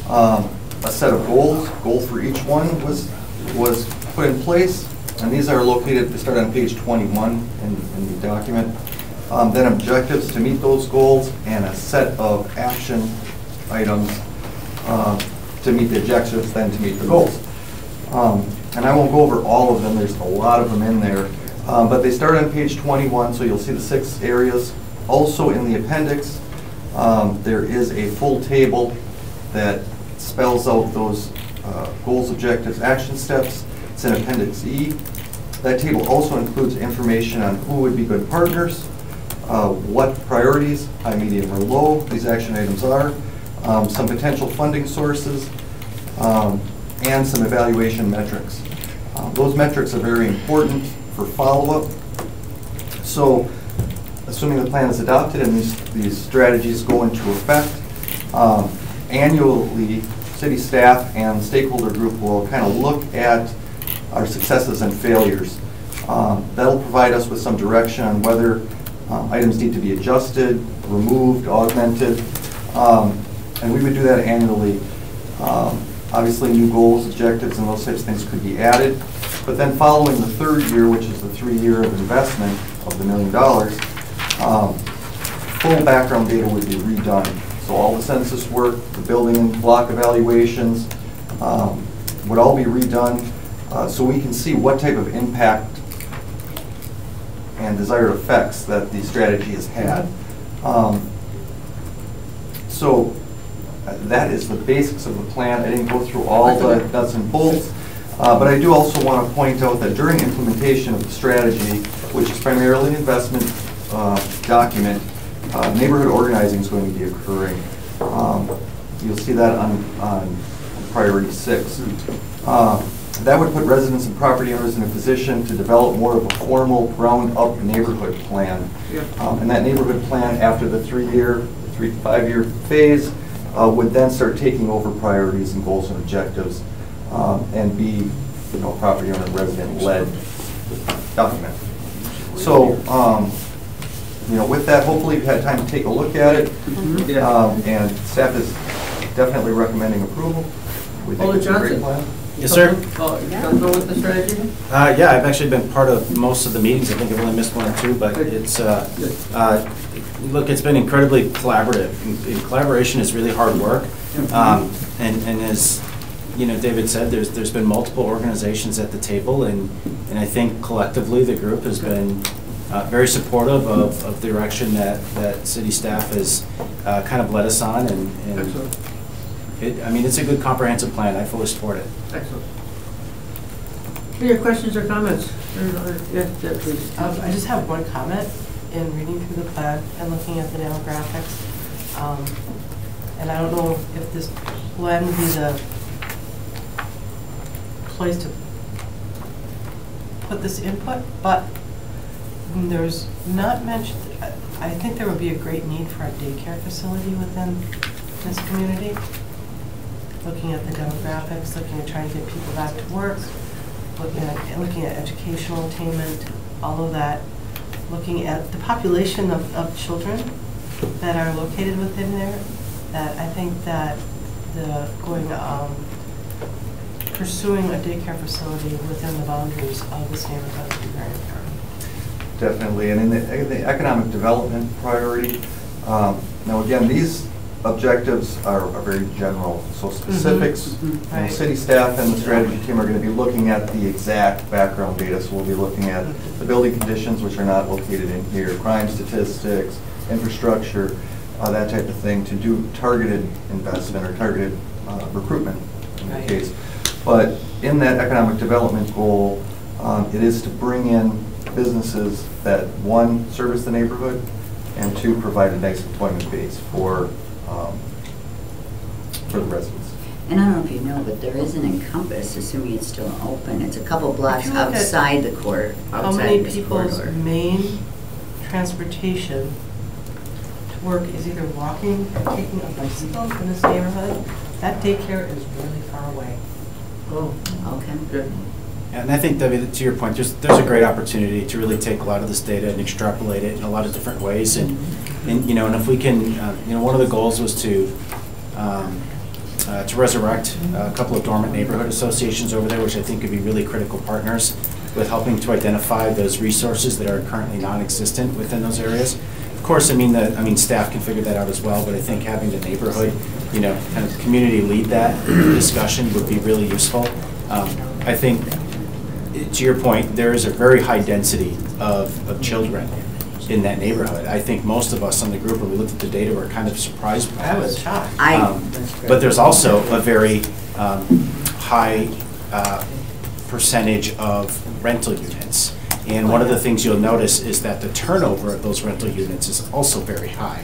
a set of goals for each one was put in place, and these are located, they start on page 21 in the document. Then objectives to meet those goals, and a set of action items to meet the objectives, then to meet the goals. And I won't go over all of them, there's a lot of them in there, but they start on page 21, so you'll see the 6 areas. Also in the appendix, there is a full table that spells out those goals, objectives, action steps. It's in Appendix E. That table also includes information on who would be good partners, what priorities, high, medium, or low, these action items are, some potential funding sources, and some evaluation metrics. Those metrics are very important for follow-up. So, assuming the plan is adopted and these strategies go into effect, annually, city staff and stakeholder group will kind of look at our successes and failures. That'll provide us with some direction on whether items need to be adjusted, removed, augmented, and we would do that annually. Obviously, new goals, objectives, and those types of things could be added. But then following the 3rd year, which is the 3-year of investment of the $1 million, full background data would be redone. So all the census work, the building and block evaluations would all be redone so we can see what type of impact and desired effects that the strategy has had. So that is the basics of the plan. I didn't go through all the nuts and bolts, but I do also want to point out that during implementation of the strategy, which is primarily an investment document, neighborhood organizing is going to be occurring. You'll see that on priority 6. That would put residents and property owners in a position to develop more of a formal ground-up neighborhood plan. And that neighborhood plan, after the 3-year, 3 to 5 year phase, would then start taking over priorities and goals and objectives and be, property owner resident-led document. So, with that, hopefully you've had time to take a look at it, and staff is definitely recommending approval. We think it's a great plan. Yes, sir. Comfortable with the strategy? Yeah, I've actually been part of most of the meetings. I think I've only missed one or two, but it's, look, it's been incredibly collaborative. And collaboration is really hard work. And as you know, David said, there's been multiple organizations at the table, and I think collectively the group has been very supportive of the direction that city staff has kind of led us on, and I mean, it's a good comprehensive plan. I fully support it. Excellent. Any other questions or comments? Yes, please. I just have one comment in reading through the plan and looking at the demographics. And I don't know if this plan would be the place to put this input, but there's not mentioned, I think there would be a great need for a daycare facility within this community. Looking at the demographics, looking at trying to get people back to work, looking at educational attainment, all of that, looking at the population of children that are located within there, that I think that pursuing a daycare facility within the boundaries of this neighborhood would be very important. Definitely, and in the economic development priority, now again, these objectives are very general, so specifics, Right. city staff and the strategy team are going to be looking at the exact background data, so we'll be looking at the building conditions, which are not located in here, crime statistics, infrastructure, that type of thing, to do targeted investment or targeted recruitment in the case. But in that economic development goal, it is to bring in businesses that, one, service the neighborhood, and two, provide a nice employment base for the residents. And I don't know if you know, but there is an Encompass, assuming it's still open. It's a couple blocks outside the court. How many people's main transportation to work is either walking or taking a bicycle in this neighborhood? That daycare is really far away. Oh, okay. Good. And I think, Debbie, to your point, there's a great opportunity to really take a lot of this data and extrapolate it in a lot of different ways. And you know, and if we can, you know, one of the goals was to resurrect a couple of dormant neighborhood associations over there, which I think could be really critical partners with helping to identify those resources that are currently non-existent within those areas. Of course, I mean, staff can figure that out as well, but I think having the neighborhood, you know, kind of community lead that discussion would be really useful. I think, to your point, there is a very high density of children in that neighborhood. I think most of us on the group, when we looked at the data, were kind of surprised by it. I was shocked. But there's also a very high percentage of rental units. And one of the things you'll notice is that the turnover of those rental units is also very high.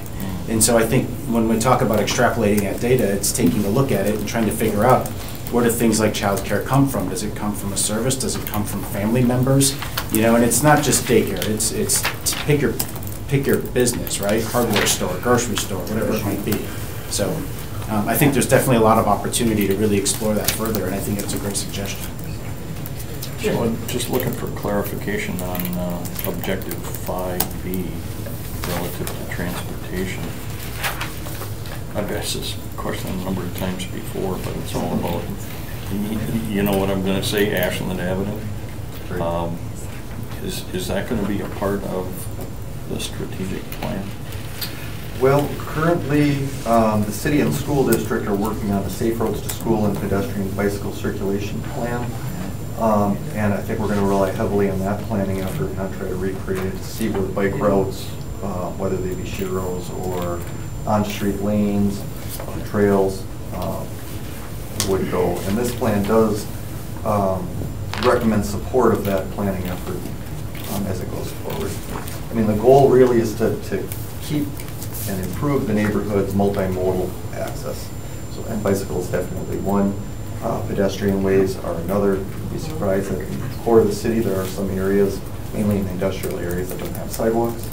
And so I think when we talk about extrapolating that data, it's taking a look at it and trying to figure out, where do things like childcare come from? Does it come from a service? Does it come from family members? You know, and it's not just daycare. It's pick your business, right? Hardware store, grocery store, whatever it might be. So I think there's definitely a lot of opportunity to really explore that further, and I think it's a great suggestion. So I'm just looking for clarification on objective 5B relative to transportation. I've asked this question a number of times before, but it's all about, you know what I'm going to say, Ashland Avenue. Is that going to be a part of the strategic plan? Well, currently, the city and school district are working on the Safe Roads to School and Pedestrian Bicycle Circulation Plan. And I think we're going to rely heavily on that planning effort and not try to recreate it to see where bike routes, whether they be sheroes or on-street lanes, trails, would go. And this plan does recommend support of that planning effort as it goes forward. I mean, the goal really is to keep and improve the neighborhood's multimodal access. So, and bicycles definitely one. Pedestrian ways are another. You'd be surprised that in the core of the city there are some areas, mainly in industrial areas, that don't have sidewalks,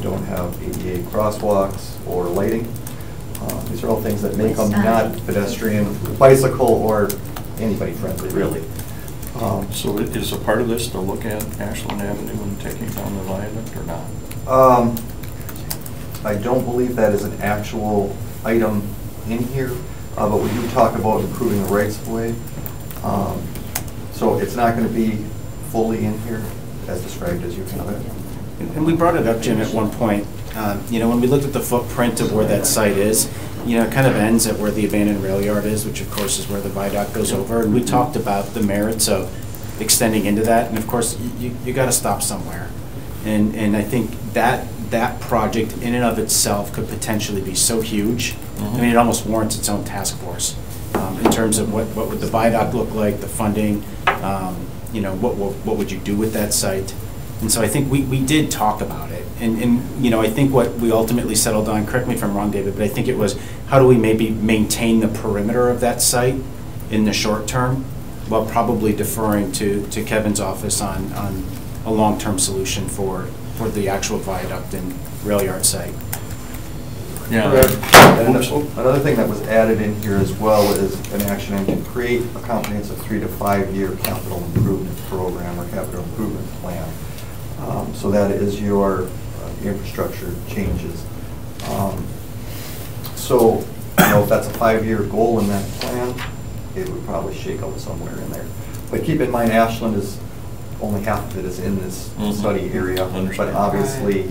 don't have ADA crosswalks or lighting. These are all things that make them not pedestrian, bicycle, or anybody friendly, really. So is a part of this to look at Ashland Avenue and taking down the viaduct or not? I don't believe that is an actual item in here, but we do talk about improving the rights of way. So it's not going to be fully in here as described as you have it. And we brought it up, Jim, at one point. You know, when we looked at the footprint of where that site is, you know, it kind of ends at where the abandoned rail yard is, which of course is where the viaduct goes over. And we talked about the merits of extending into that. And of course, you got to stop somewhere. And I think that project in and of itself could potentially be so huge. I mean, it almost warrants its own task force in terms of what would the viaduct look like, the funding, you know, what would you do with that site? And so I think we did talk about it. And you know, I think what we ultimately settled on, correct me if I'm wrong, David, but I think it was how do we maybe maintain the perimeter of that site in the short term while probably deferring to Kevin's office on a long-term solution for the actual viaduct and rail yard site. Yeah. And another thing that was added in here as well is an action item to create a comprehensive 3 to 5 year capital improvement program or capital improvement plan. So that is your infrastructure changes. So, you know, if that's a 5-year goal in that plan, it would probably shake out somewhere in there. But keep in mind, Ashland is only half of it is in this study area, but obviously,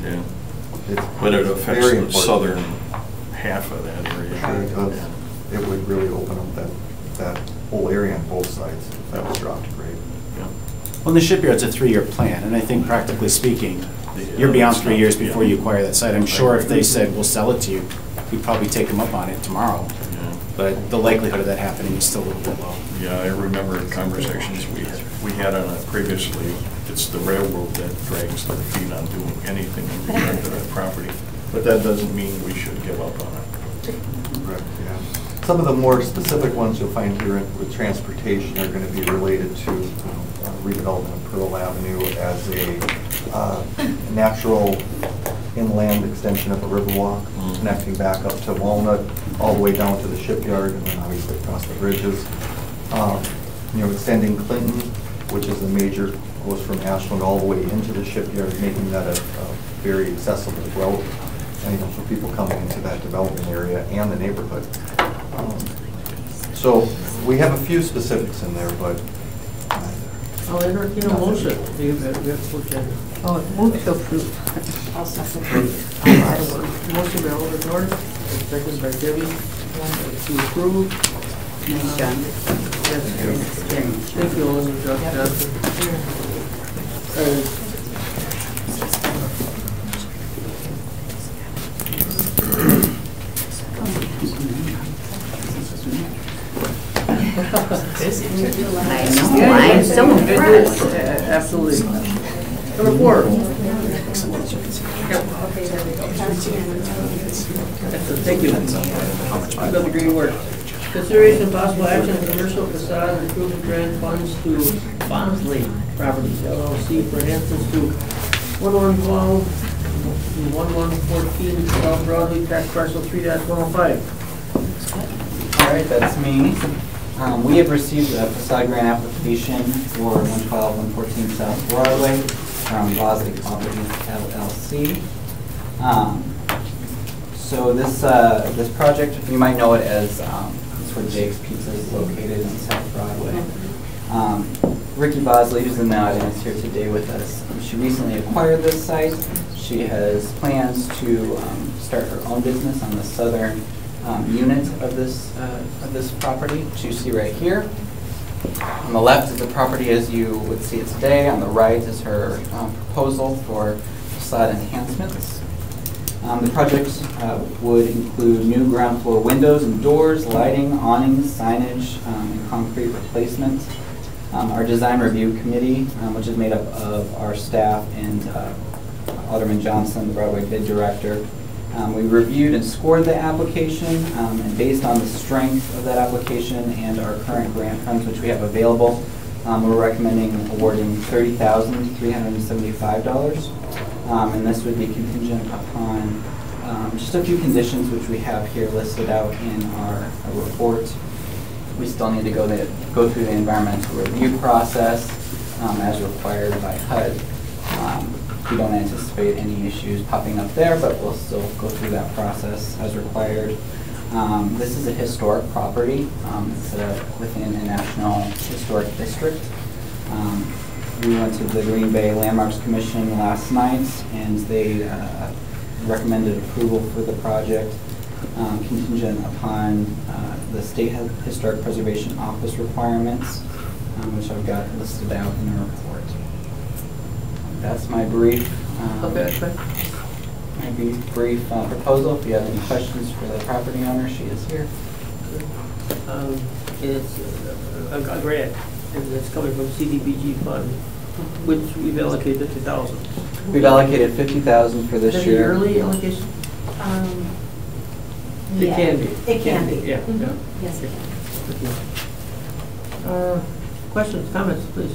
but it affects very the southern half of that area. Sure it does. It would really open up that whole area on both sides if that was dropped to grade. Well, the shipyard's a 3-year plan, and I think practically speaking, you're beyond 3 years before you acquire that site. I'm sure if they said, we'll sell it to you, we'd probably take them up on it tomorrow. But the likelihood of that happening is still a little bit low. Yeah, I remember conversations we had on it previously. It's the railroad that drags their feet on doing anything in regard to that property. But that doesn't mean we should give up on it. Correct, yeah. Some of the more specific ones you'll find here with transportation are going to be related to redevelopment of Pearl Avenue as a natural inland extension of a riverwalk, connecting back up to Walnut, all the way down to the shipyard, and then obviously across the bridges. You know, extending Clinton, which is a major, goes from Ashland all the way into the shipyard, making that a very accessible route, and even for people coming into that development area and the neighborhood. So we have a few specifics in there, but I'll entertain a motion. Oh, move to approve. I'll second. Motion by Alder North, second by Debbie, to approve. Nice, John. Thank you, Alder Johnson. I know, I'm so impressed. Absolutely. Number 4. Thank you. Another great work. Consideration of possible action on commercial facade improvement grant funds to Bondsley Properties LLC for enhancements to 1112 and 1114 South Broadway, tax parcel 3-105. All right, that's me. We have received a facade grant application for 112, 114 South Broadway from Bosley Properties LLC. So this project, you might know it as it's where Jake's Pizza is located on South Broadway. Ricky Bosley, who's in the audience here today with us, she recently acquired this site. She has plans to start her own business on the southern unit of this property, which you see right here. On the left is the property as you would see it today. On the right is her proposal for facade enhancements. The project would include new ground floor windows and doors, lighting, awnings, signage, and concrete replacement. Our design review committee, which is made up of our staff and Alderman Johnson, the Broadway bid director, we reviewed and scored the application, and based on the strength of that application and our current grant funds, which we have available, we're recommending awarding $30,375. And this would be contingent upon just a few conditions which we have here listed out in our report. We still need to go through the environmental review process as required by HUD. We don't anticipate any issues popping up there, but we'll still go through that process as required. This is a historic property. It's within a National Historic District. We went to the Green Bay Landmarks Commission last night, and they recommended approval for the project contingent upon the State Historic Preservation Office requirements, which I've got listed out in the report. That's my brief. My brief proposal. If you have any questions for the property owner, she is here. It's a grant, and it's coming from CDBG fund, which we've allocated $50,000. We've allocated $50,000 for this year. Early allocation? It can be. It can be. Yeah. Yes, it can. Questions, comments, please?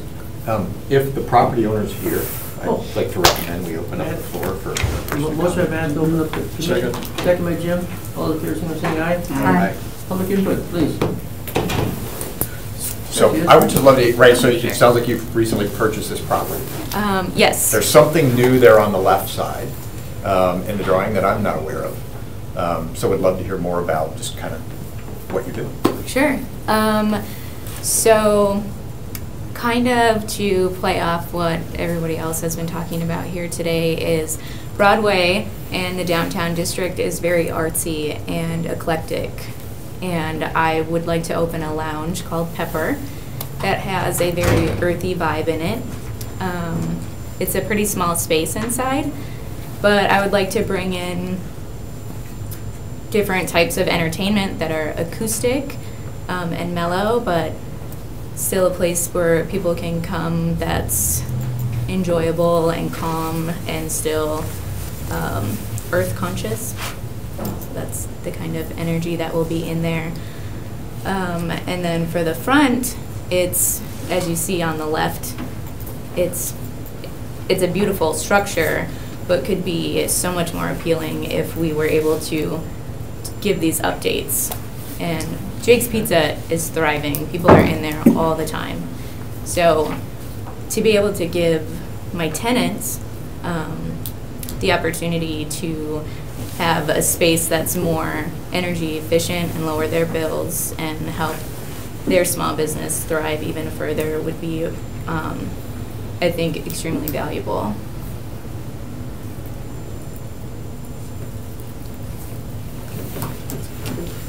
If the property owner's here, I'd like to recommend we open up the floor for. Motion by Matt to open up the commission. Second by Jim. All those in favor, saying aye. Aye. Public input, please. So I would just love to, right, so it sounds like you've recently purchased this property. Yes. There's something new there on the left side in the drawing that I'm not aware of. So would love to hear more about just kind of what you do. Sure. So kind of to play off what everybody else has been talking about here today is Broadway and the downtown district is very artsy and eclectic. And I would like to open a lounge called Pepper that has a very earthy vibe in it. It's a pretty small space inside, but I would like to bring in different types of entertainment that are acoustic and mellow, but still a place where people can come that's enjoyable and calm and still earth conscious. So that's the kind of energy that will be in there. And then for the front, it's, as you see on the left, it's a beautiful structure, but could be so much more appealing if we were able to give these updates. And Jake's Pizza is thriving. People are in there all the time. So to be able to give my tenants the opportunity to have a space that's more energy efficient and lower their bills and help their small business thrive even further would be, I think, extremely valuable.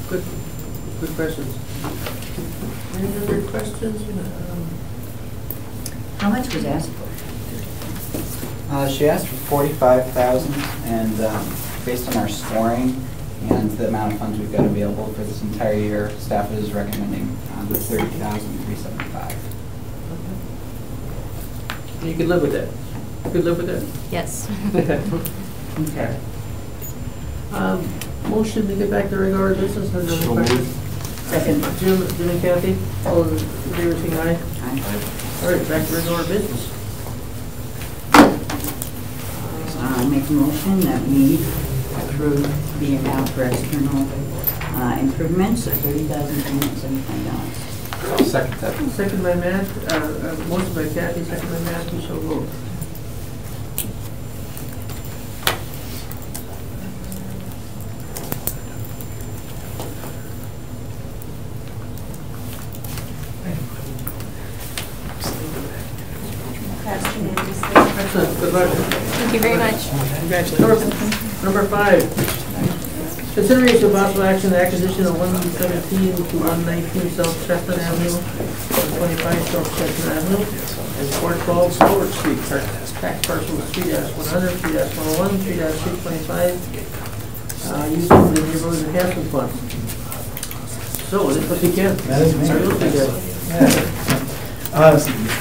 Good questions. Any other questions? How much was asked for? She asked for $45,000, and based on our scoring and the amount of funds we've got available for this entire year, staff is recommending the $30,375. You could live with that. You could live with that? Yes. Okay. Motion to get back to regular business. So moved. Second. Jim and Kathy, all those in favor saying aye. Aye. All right, back to regular business. Make a motion that we approve the amount for external improvements of $30,375. I'll second that. Second by Matt, motion by Kathy, second by Matt, we shall vote. Excellent, good luck. Thank you very much. Congratulations. Number 5, consideration of possible action, the acquisition of 117 to 119 South Chestnut Avenue, 125 South Chestnut Avenue, and 412 Stewart Street, tax parcels 3-100, 3-101, 3-625, using the neighborhood enhancement funds. So, this is what you can. That is me.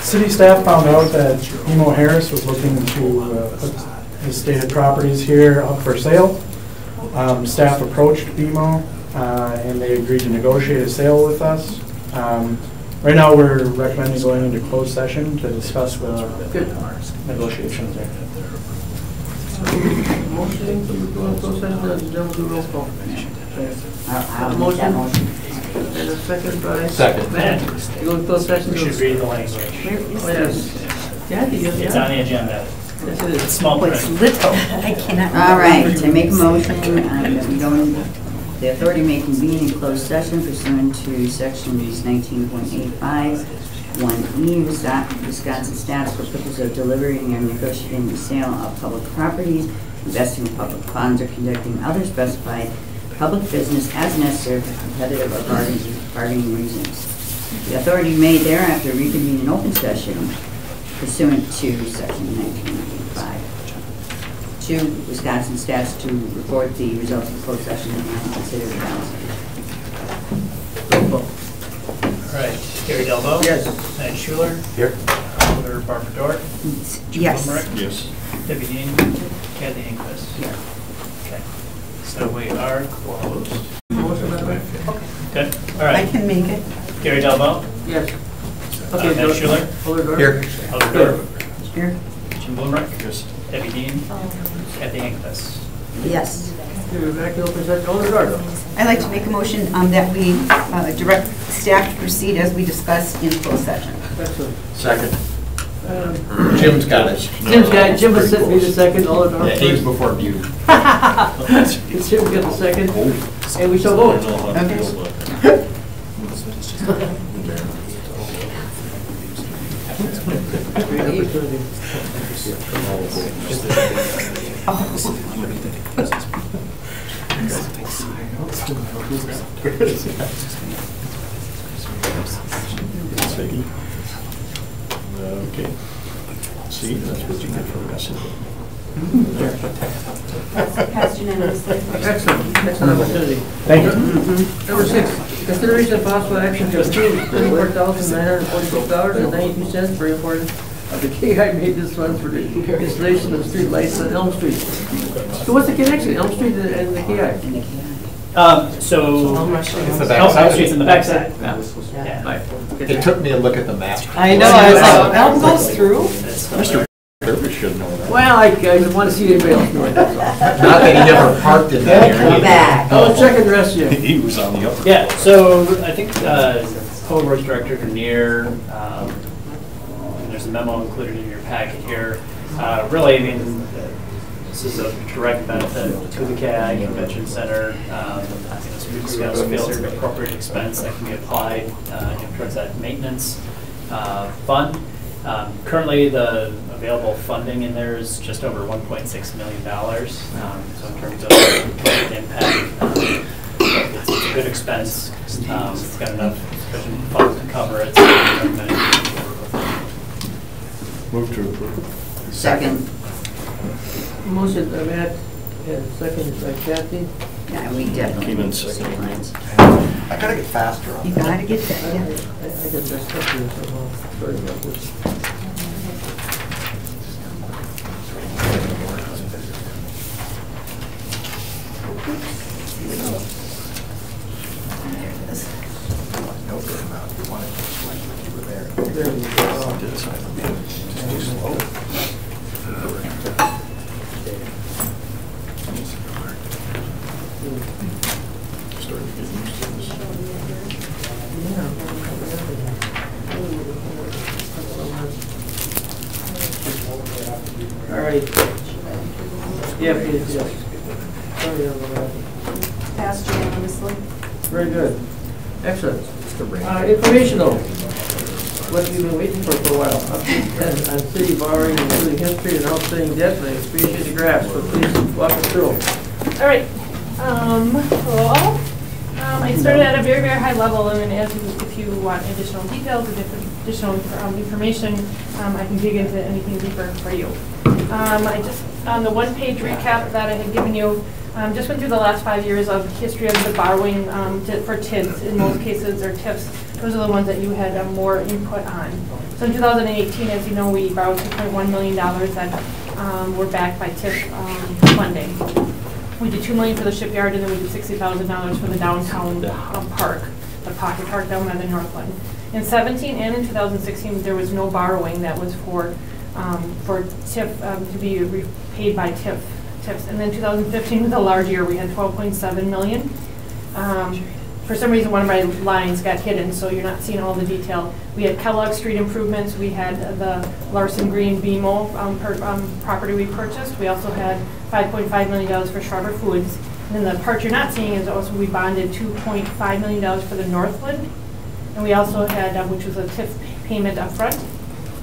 City staff found out that Emo Harris was looking to put his stated properties here up for sale. Staff approached BMO and they agreed to negotiate a sale with us. Right now we're recommending going into closed session to discuss the negotiations there. Motion to go into closed session, then do roll call. I'll make that motion. And a second by? Second. Matt, you go into closed session? We should read the language. Oh, yes. Kathy, It's on the agenda. Yes, it is. It's small print. It's little. I cannot. All right, to make a motion that we go into The authority may convene in closed session pursuant to sections 19.85, 1E, Wisconsin statutes for purpose of delivering and negotiating the sale of public properties, investing in public funds, or conducting other specified public business as necessary for competitive or bargaining reasons. The authority may thereafter reconvene in open session pursuant to section 1985. 2, Wisconsin statutes to report the results of the closed session and consider the balance. All right, Gary Delbo? Yes. Diane Schuler? Here. Alder Barbara Dorr? Yes. Yes. Debbie Dean? Kathy Enquist? Yeah. Okay, so we are closed. Motion, Madam Mayor? Good, all I right. can make it. Gary Delbo? Yes. Okay, Diane Schuler? Alder Dorr? Here. Alder Dorr? Here? Jim Blumreich? Yes. Debbie Dean? Kathy Enquist? Yes. We're back to open session. Alder Dorr. I'd like to make a motion that we direct staff to proceed as we discussed in closed session. Excellent. Second. Jim's got it. Jim was sitting me the second, Alder Dorr. Yeah, he was before you. Jim got the second, and we shall vote. Okay. Okay. See, that's what you get for messing with. Passed unanimously. Excellent, excellent opportunity. Thank you. Number 6, consideration of possible action to approve $34,946.92 for import of the KI maintenance funds for the installation of street lights on Elm Street. So what's the connection, Elm Street and the KI? So, It's the Elm backside. Street's in the backside. Yeah. Right. It took me a look at the map. I know, I was like, Elm goes through? Mr. Purvis should know that. Well, I want to see anybody else doing that. Not that he never parked in that Come area. back. I'll check and rest you. He was on the upper. Yeah, so I think Public Works Director Grenier, there's a memo included in your packet here. Really, I mean, this is a direct benefit to the KI Convention Center. As we discussed, feels an appropriate expense that can be applied towards that maintenance fund. Currently, the available funding in there is just over $1.6 million. So in terms of the impact, it's a good expense. It's got enough sufficient funds to cover it. So we recommend it. Move to approve. Second. Motion by Matt, and second by Kathy. Yeah, we definitely. Came in need second. some lines. I gotta get faster on You that. gotta get that, yeah. I got messed up here somehow. Sorry about this. There we go. All right. Yeah, please, yes. Sorry about that. Passed unanimously. Very good. Excellent. Informational. What we've been waiting for a while. Update 10 on city borrowing, including history and outstanding debt, and I appreciate the graphs, but please walk us through. All right. Well, I started at a very, very high level, and as if you want additional details or additional information, I can dig into anything deeper for you. I just, on the one-page recap that I had given you, just went through the last 5 years of history of the borrowing for TIDs. In most cases, or TIFs. Those are the ones that you had more input on. So in 2018, as you know, we borrowed $2.1 million that were backed by TIF funding. We did $2 million for the shipyard, and then we did $60,000 for the downtown park, the pocket park down by the Northland. In 17 and in 2016, there was no borrowing that was for TIF to be repaid by TIFs. And then 2015 was a large year. We had $12.7 million. For some reason, one of my lines got hidden, so you're not seeing all the detail. We had Kellogg Street improvements. We had the Larson Green BMO property we purchased. We also had $5.5 million for Schreiber Foods. And then the part you're not seeing is also we bonded $2.5 million for the Northland. And we also had, which was a TIF payment up front.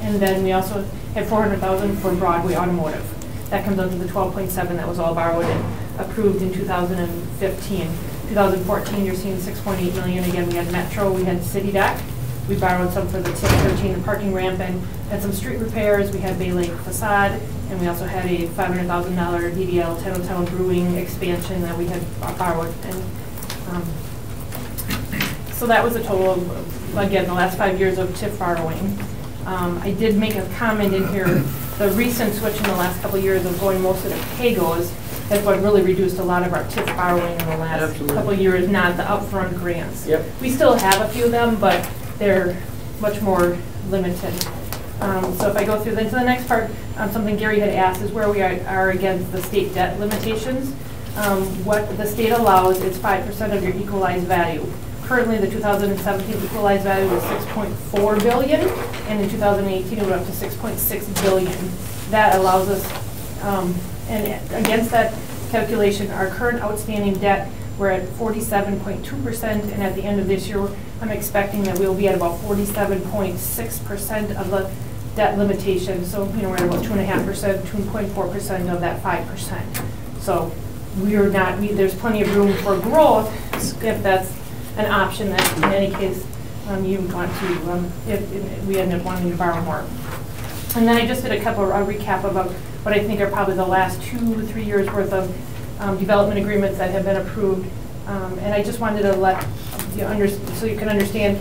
And then we also had $400,000 for Broadway Automotive. That comes up to the 12.7 that was all borrowed and approved in 2015. 2014, you're seeing 6.8 million. Again, we had Metro, we had City Dock. We borrowed some for the TIF 13, the parking ramp, and some street repairs. We had Bay Lake facade, and we also had a $500,000 DDL Tenno Brewing expansion that we had borrowed. And so that was a total of, again, the last 5 years of TIF borrowing. I did make a comment in here. The recent switch in the last couple of years of going mostly to PAYGOs has what really reduced a lot of our TIF borrowing in the last couple of years, not the upfront grants. Yep. We still have a few of them, but they're much more limited. So if I go through into the next part, something Gary had asked is where we are against the state debt limitations. What the state allows is 5% of your equalized value. Currently, the 2017 equalized value was $6.4 billion, and in 2018 it went up to $6.6 billion. That allows us, and against that calculation, our current outstanding debt, we're at 47.2%, and at the end of this year, I'm expecting that we'll be at about 47.6% of the debt limitation. So, we're at about 2.5%, 2.4% of that 5%. So, we're not. There's plenty of room for growth if that's an option that, in any case, you want to. If we end up wanting to borrow more. And then I just did a recap about what I think are probably the last 2 or 3 years worth of development agreements that have been approved. And I just wanted to let you so you can understand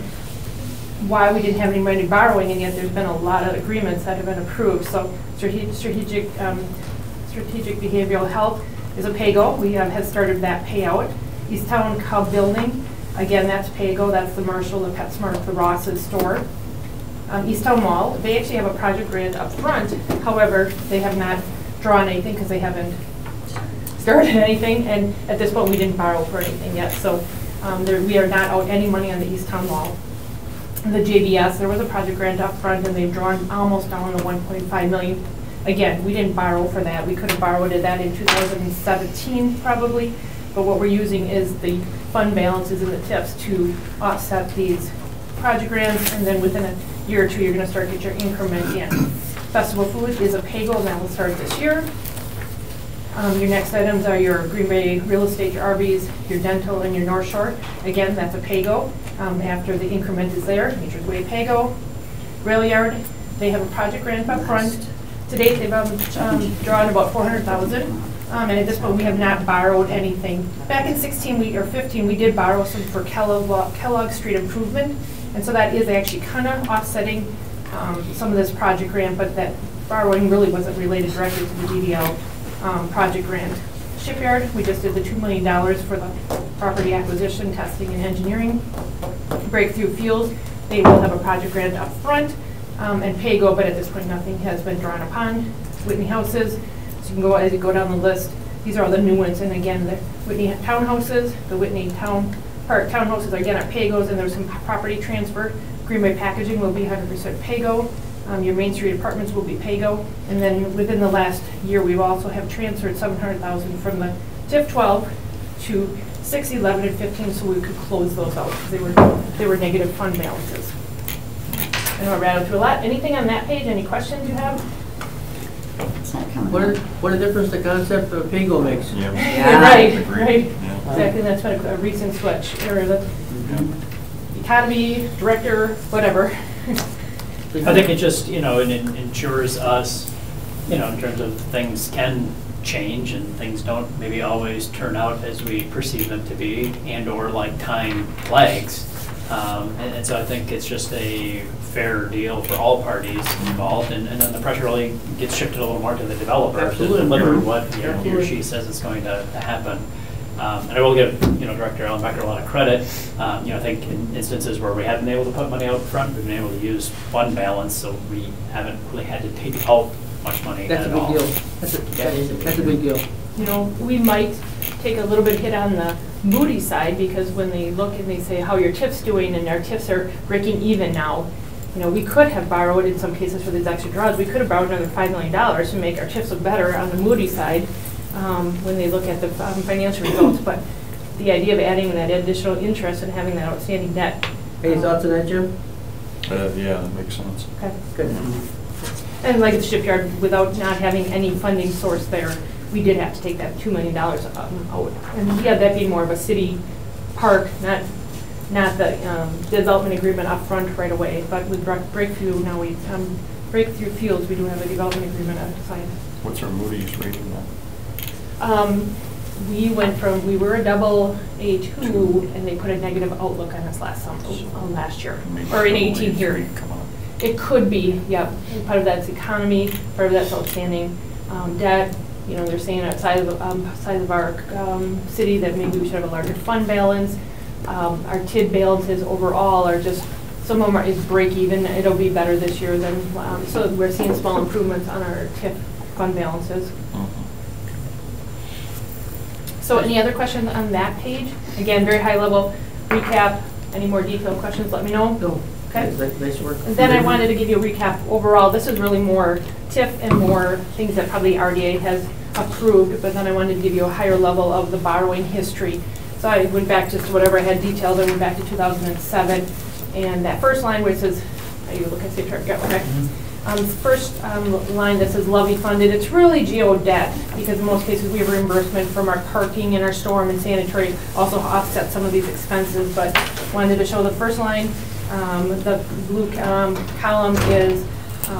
why we didn't have any money borrowing, and yet there's been a lot of agreements that have been approved. So strategic behavioral health is a PAYGO. We have started that payout. East Town Cub Building, again, that's PAYGO. That's the Marshall, the PetSmart, the Ross's store. East Town Mall, they actually have a project grant up front. However, they have not drawn anything because they haven't started anything, and at this point we didn't borrow for anything yet. So we are not out any money on the East Town Mall. The JBS, there was a project grant up front, and they've drawn almost down to $1.5 million. Again, we didn't borrow for that. We could have borrowed that in 2017 probably, but what we're using is the fund balances in the TIFs to offset these project grants, and then within a year or two you're going to start to get your increment in. Festival Food is a PAYGO, and that will start this year. Your next items are your Green Bay real estate, your RVs, your dental, and your North Shore. Again, that's a PAYGO. After the increment is there, Nature's Way PAYGO. Rail Yard, they have a project grant up front. To date, they've drawn about $400,000, and at this point, we have not borrowed anything. Back in 16 or 15, we did borrow some for Kellogg Street improvement, and so that is actually kind of offsetting some of this project grant, but that borrowing really wasn't related directly to the DDL project grant. Shipyard, we just did the $2 million for the property acquisition, testing, and engineering. Breakthrough Fuels, they will have a project grant up front, and PAYGO, but at this point nothing has been drawn upon. Whitney Houses, so you can go as you go down the list. These are all the new ones, and again, the Whitney Townhouses, the Whitney Townhouses again are PAYGOs, and there's some property transfer. Green Bay Packaging will be 100% PAYGO. Your Main Street Apartments will be PAYGO, and then within the last year, we also have transferred $700,000 from the TIF 12 to 6, 11, and 15, so we could close those out because they were negative fund balances. And I'll rattle through a lot. Anything on that page? Any questions you have? What a difference the concept of PAYGO makes. Yeah. Right. Yeah. Exactly. That's been a recent switch. Or the economy director, whatever. I think it just, it ensures us, in terms of things can change and things don't maybe always turn out as we perceive them to be, and or like time lags. And so I think it's just a fair deal for all parties involved, and then the pressure really gets shifted a little more to the developer to deliver what he or she says is going to happen. And I will give Director Alan Becker a lot of credit. I think in instances where we haven't been able to put money out front, we've been able to use fund balance, so we haven't really had to take out much money at all. That's a big deal. We might take a little bit hit on the Moody side, because when they look and they say how your TIF's doing, and our TIFs are breaking even now, we could have borrowed in some cases for these extra draws. We could have borrowed another $5 million to make our TIFs look better on the Moody side. when they look at the financial results, but the idea of adding that additional interest and having that outstanding debt. Any thoughts on that, Jim? Yeah, that makes sense. Okay. Good. And like the shipyard, without not having any funding source there, we did have to take that $2 million out. And yeah, that being more of a city park, not the development agreement up front right away, but with Breakthrough now Breakthrough Fields, we do have a development agreement signed. What's our Moody's rating now? We were a double A2, and they put a negative outlook on us last year, or in 18 here. It could be, yeah. Part of that's economy, part of that's outstanding debt. You know, they're saying outside of our city that maybe we should have a larger fund balance. Our TID balances overall are just, some of them is break even. It'll be better this year than, so we're seeing small improvements on our TIF fund balances. So any other questions on that page? Again, very high level recap. Any more detailed questions, let me know. No. Okay. Nice work. And then I wanted to give you a recap overall. This is really more TIF and more things that probably RDA has approved, but then I wanted to give you a higher level of the borrowing history. So I went back just to whatever I had detailed. I went back to 2007. And that first line where it says, you look at the chart, okay. First line that says levy funded, it's really geo debt because in most cases we have reimbursement from our parking and our storm and sanitary also offset some of these expenses, but wanted to show the first line. The blue column is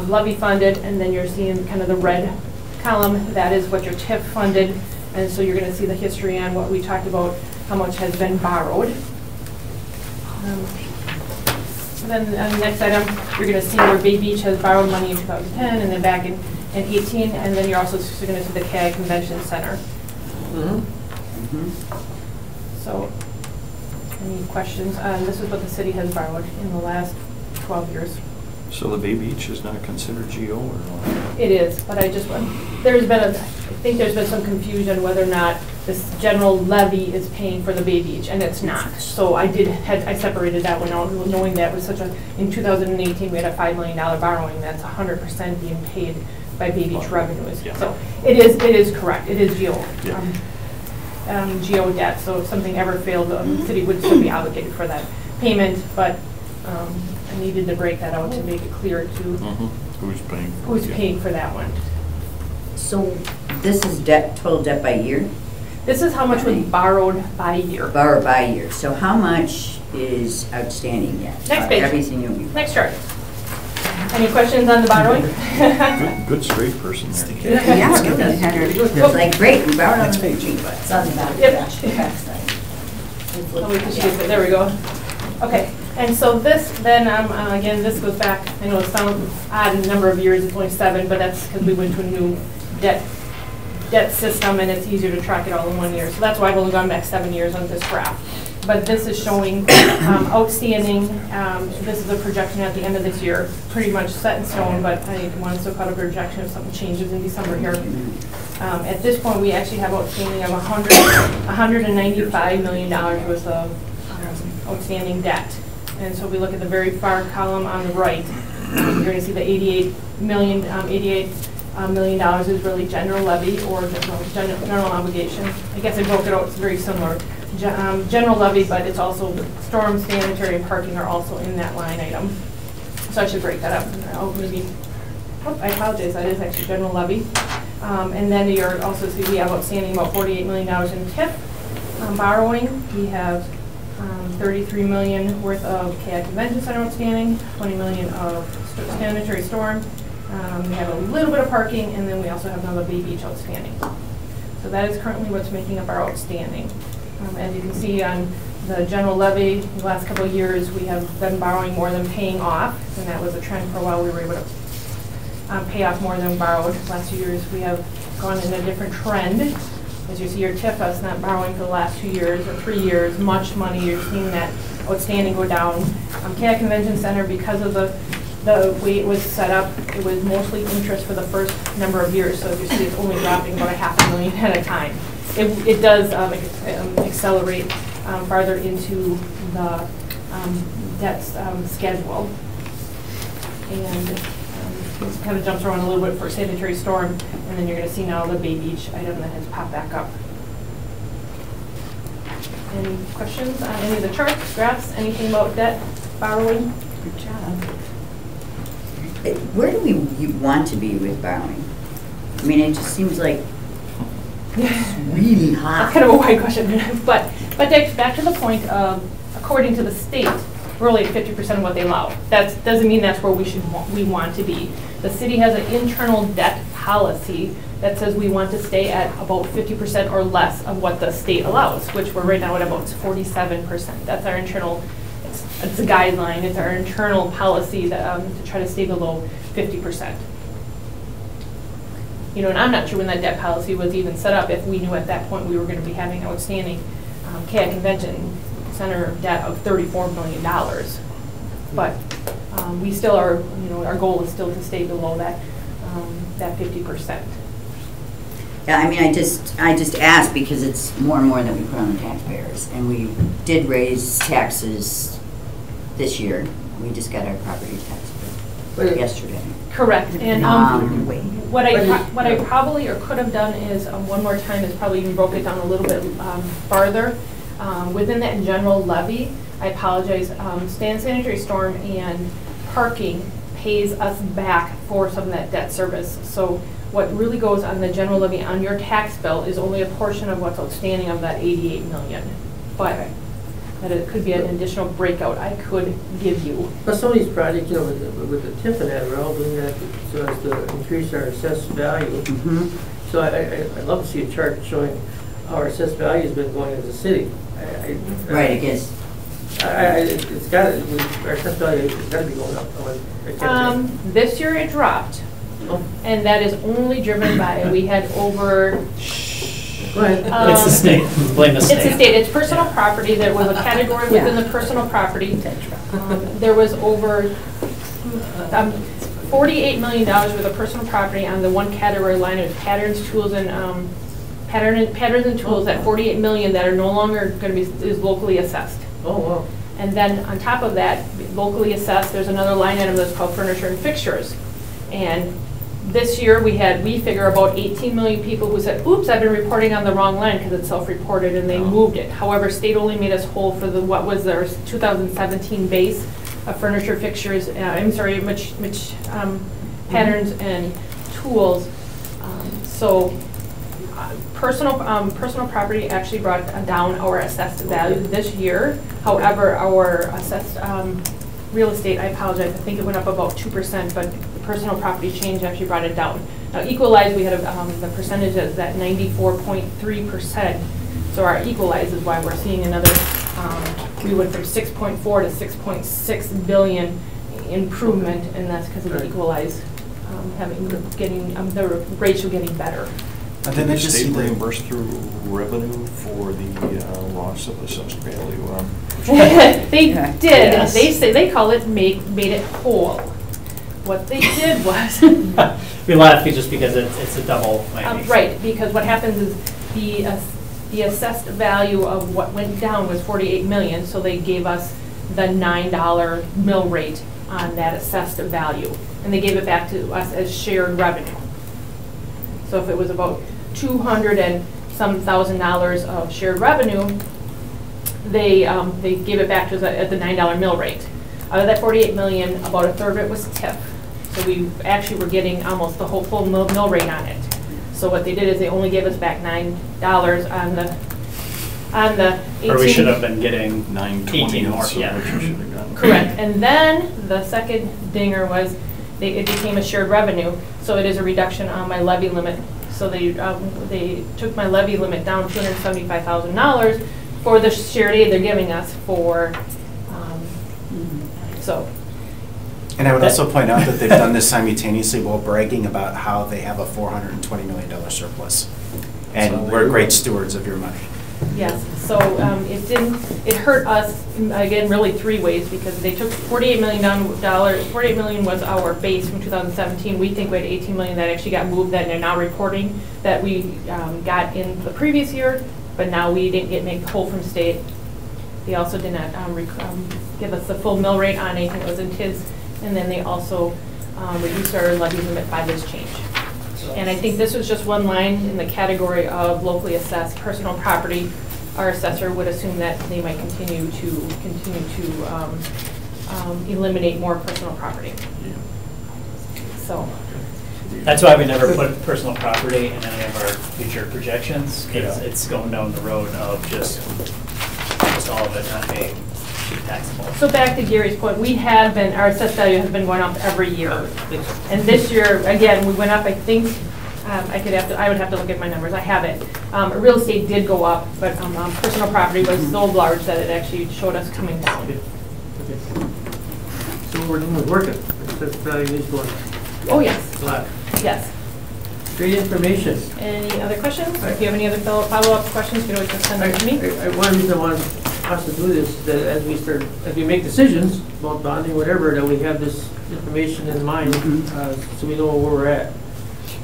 levy funded, and then you're seeing kind of the red column, that is what your TIF funded, and so you're going to see the history on what we talked about, how much has been borrowed. Then on the next item, you're going to see where Bay Beach has borrowed money in 2010 and then back in 18, and then you're also going to see the CAG Convention Center. So, any questions? This is what the city has borrowed in the last 12 years. So the Bay Beach is not considered GO or not? It is, but I think there's been some confusion whether or not this general levy is paying for the Bay Beach, and it's not. So I separated that one out, knowing that was in 2018 we had a $5 million borrowing that's 100% being paid by Bay Beach revenues. Yeah. So it is correct. It is GO. Yeah. GO debt. So if something ever failed, the city would still be obligated for that payment, but I needed to break that out to make it clear to who's paying for that one. So this is debt, total debt by year? This is how much was borrowed by year. Borrowed by year. So how much is outstanding yet? Next page. Everything you need. Next chart. Any questions on the borrowing? good straight person there. Yeah, it's like, great, we borrowed on the page. It's on the back. Yep. There we go. Okay. And so this, then, again, this goes back, I know it sounds odd in a number of years, it's only 7, but that's because we went to a new debt system, and it's easier to track it all in 1 year. So that's why I've only gone back 7 years on this graph. But this is showing outstanding, this is a projection at the end of this year, pretty much set in stone, but I want to still cut a projection if something changes in December here. At this point, we actually have outstanding of $195 million worth of outstanding debt. And so if we look at the very far column on the right, you're going to see the $88 million is really general levy or general obligation. I guess I broke it out, it's very similar. General levy, but it's also storm, sanitary, and parking are also in that line item. So I should break that up. I apologize, that is actually general levy. And then you're also see we have outstanding about $48 million in TIF borrowing. We have $33 million worth of CAG Convention Center outstanding, $20 million of sanitary storm. We have a little bit of parking, and then we also have another Bay Beach outstanding. So that is currently what's making up our outstanding. As you can see on the general levy, in the last couple of years, we have been borrowing more than paying off, and that was a trend for a while. We were able to pay off more than we borrowed. Last 2 years, we have gone in a different trend. As you see, your TIF is not borrowing for the last 2 years or 3 years, much money. You're seeing that outstanding go down. CAG Convention Center, because of the way it was set up, it was mostly interest for the first number of years. So as you see, it's only dropping about $500,000 at a time. It does accelerate farther into the debt schedule. And it kind of jumps around a little bit for sanitary storm, and then you're going to see now the Bay Beach item that has popped back up. Any questions on any of the charts, graphs, anything about debt, borrowing? Good job. Where do we want to be with borrowing? I mean, it just seems like it's really high. That's kind of a wide question, but back to the point of, according to the state, we're only at 50% of what they allow. That doesn't mean that's where we want to be. The city has an internal debt policy that says we want to stay at about 50% or less of what the state allows, which we're right now at about 47%. That's our internal, it's a guideline, it's our internal policy that, to try to stay below 50%. You know, and I'm not sure when that debt policy was even set up, if we knew at that point we were going to be having outstanding CAD Convention Center debt of $34 million. But we still are, you know, our goal is still to stay below that 50%. Yeah, I mean, I just asked because it's more and more that we put on the taxpayers, and we did raise taxes this year. We just got our property tax bill yesterday. Correct, and what I probably or could have done is one more time is probably even broke it down a little bit farther. Within that general levy, I apologize, sanitary storm and parking pays us back for some of that debt service. So what really goes on the general levy on your tax bill is only a portion of what's outstanding of that 88 million. But that it could be an additional breakout I could give you. But some of these projects, you know, with the TIF and that, we're all doing that so as to increase our assessed value. Mm-hmm. So I'd love to see a chart showing how our assessed value has been going as a city. Right, I guess. It's got to, our assessed value has got to be going up. This year it dropped. Oh. And that is only driven by, we had over... Go ahead. It's the state. Blame the state. It's the state. It's personal property. There was a category within the personal property. There was over $48 million worth of personal property on the one category line of patterns, tools, and patterns and tools. That $48 million that are no longer going to be is locally assessed. Oh wow! And then on top of that, locally assessed, there's another line item that's called furniture and fixtures, and this year we figure about 18 million people who said, oops, I've been reporting on the wrong line because it's self-reported, and they moved it. However, state only made us whole for what was their 2017 base of furniture, fixtures, patterns and tools. Personal property actually brought down our assessed value this year. However, our assessed real estate, I apologize, I think it went up about 2%, but personal property change actually brought it down. Now, equalized, we had the percentage is at 94.3%. So our equalized is why we're seeing another, we went from 6.4 to 6.6 billion improvement, and that's because of the equalized the ratio getting better. And then they just state reimbursed through revenue for the loss of assessed value. They did. Yes. They call it made it whole. What they did was we laugh just because it's a double whammy. Right, because what happens is the assessed value of what went down was 48 million, so they gave us the $9 mill rate on that assessed value, and they gave it back to us as shared revenue. So if it was about $200 and some $1,000 of shared revenue, they gave it back to us at the $9 mill rate. Out of that 48 million, about a third of it was TIF. So we actually were getting almost the whole full mill rate on it. So what they did is they only gave us back $9 on the 18. Or we should have been getting 18 more. So yeah. What you should have done. Correct. And then the second dinger was it became a shared revenue. So it is a reduction on my levy limit. So they took my levy limit down $275,000 for the shared aid they're giving us for. So. And I would also point out that they've done this simultaneously while bragging about how they have a $420 million surplus. And we're great stewards of your money. Yes, so it hurt us, again, really three ways, because they took $48 million, $48 million was our base from 2017. We think we had 18 million that actually got moved, that they're now reporting that we got in the previous year, but now we didn't get made whole from state. They also did not give us the full mill rate on anything that was in TIS, and then they also reduce our levy limit by this change. And I think this was just one line in the category of locally assessed personal property. Our assessor would assume that they might continue to eliminate more personal property. So. That's why we never put personal property in any of our future projections, because it's going down the road of just all of it not being taxable. So back to Gary's point, our assessed value has been going up every year. And this year, again, we went up, I think, I would have to look at my numbers, I have it. Real estate did go up, but personal property was so large that it actually showed us coming down. So we're doing is working. Assessed value is going up. Oh, yes. Glad. Yes. Great information. Any other questions? If you have any other follow-up questions, you can always just send them to me. One reason I want us to do this, that as we make decisions about bonding, whatever, that we have this information in mind, so we know where we're at.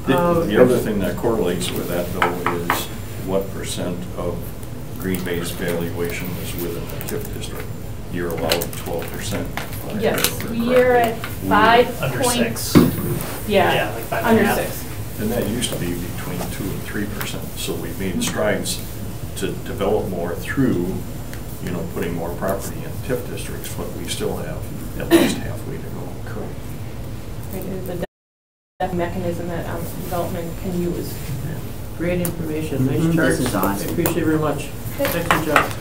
The other thing that correlates with that, though, is what percent of Green Bay's valuation is within the TIF district. You're allowed 12%. Yes, we are at 5 under 6. Yeah, like 5 under and 6. And that used to be between 2 and 3%. So we've made strides to develop more through, putting more property in TIF districts, but we still have at least halfway to go. Correct. The mechanism that development can use. Great information. Nice charts. This is awesome. I appreciate it very much. Excellent job.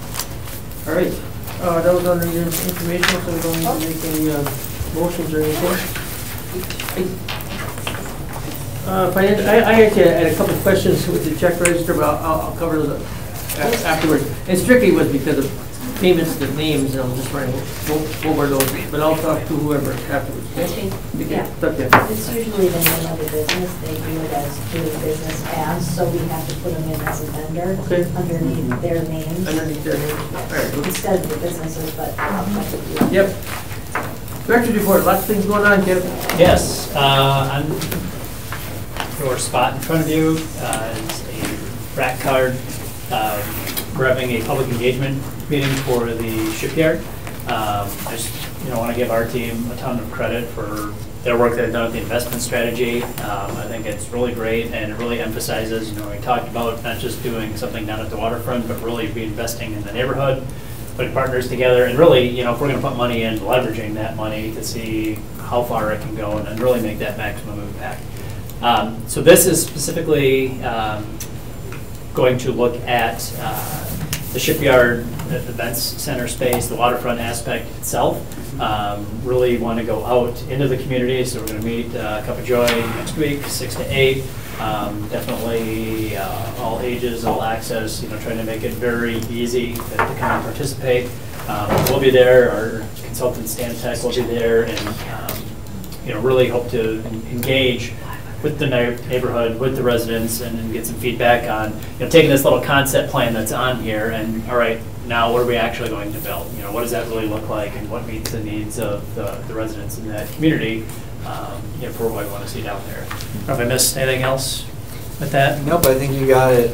All right. That was under your information, so we don't need to make any motions or anything. I actually had a couple of questions with the check register, but I'll cover those afterwards. And strictly was because of payments to names, and I'm just running over those, but I'll talk to whoever afterwards. Okay? Yeah. Okay. It's usually the name of the business. They do it as doing business as, so we have to put them in as a vendor underneath their names. Underneath their names. All right. Instead of the businesses, but I'll check with you. Yep. Director's report. Lots of things going on, Kevin. Yes. On your spot in front of you is a rack card. We're having a public engagement meeting for the shipyard. I just want to give our team a ton of credit for their work that they've done with the investment strategy. I think it's really great, and it really emphasizes, we talked about not just doing something down at the waterfront, but really reinvesting in the neighborhood, putting partners together, and really, if we're going to put money in, leveraging that money to see how far it can go and really make that maximum impact. So this is specifically going to look at the shipyard, the events center space, the waterfront aspect itself. Really want to go out into the community, so we're going to meet Cup of Joy next week, 6 to 8. Definitely all ages, all access, trying to make it very easy to come and participate. We'll be there, our consultant Stan Tech will be there, and really hope to engage with the neighborhood, with the residents, and get some feedback on, taking this little concept plan that's on here, and all right, now what are we actually going to build? What does that really look like, and what meets the needs of the residents in that community for what we want to see down there. Have I missed anything else with that? Nope, I think you got it.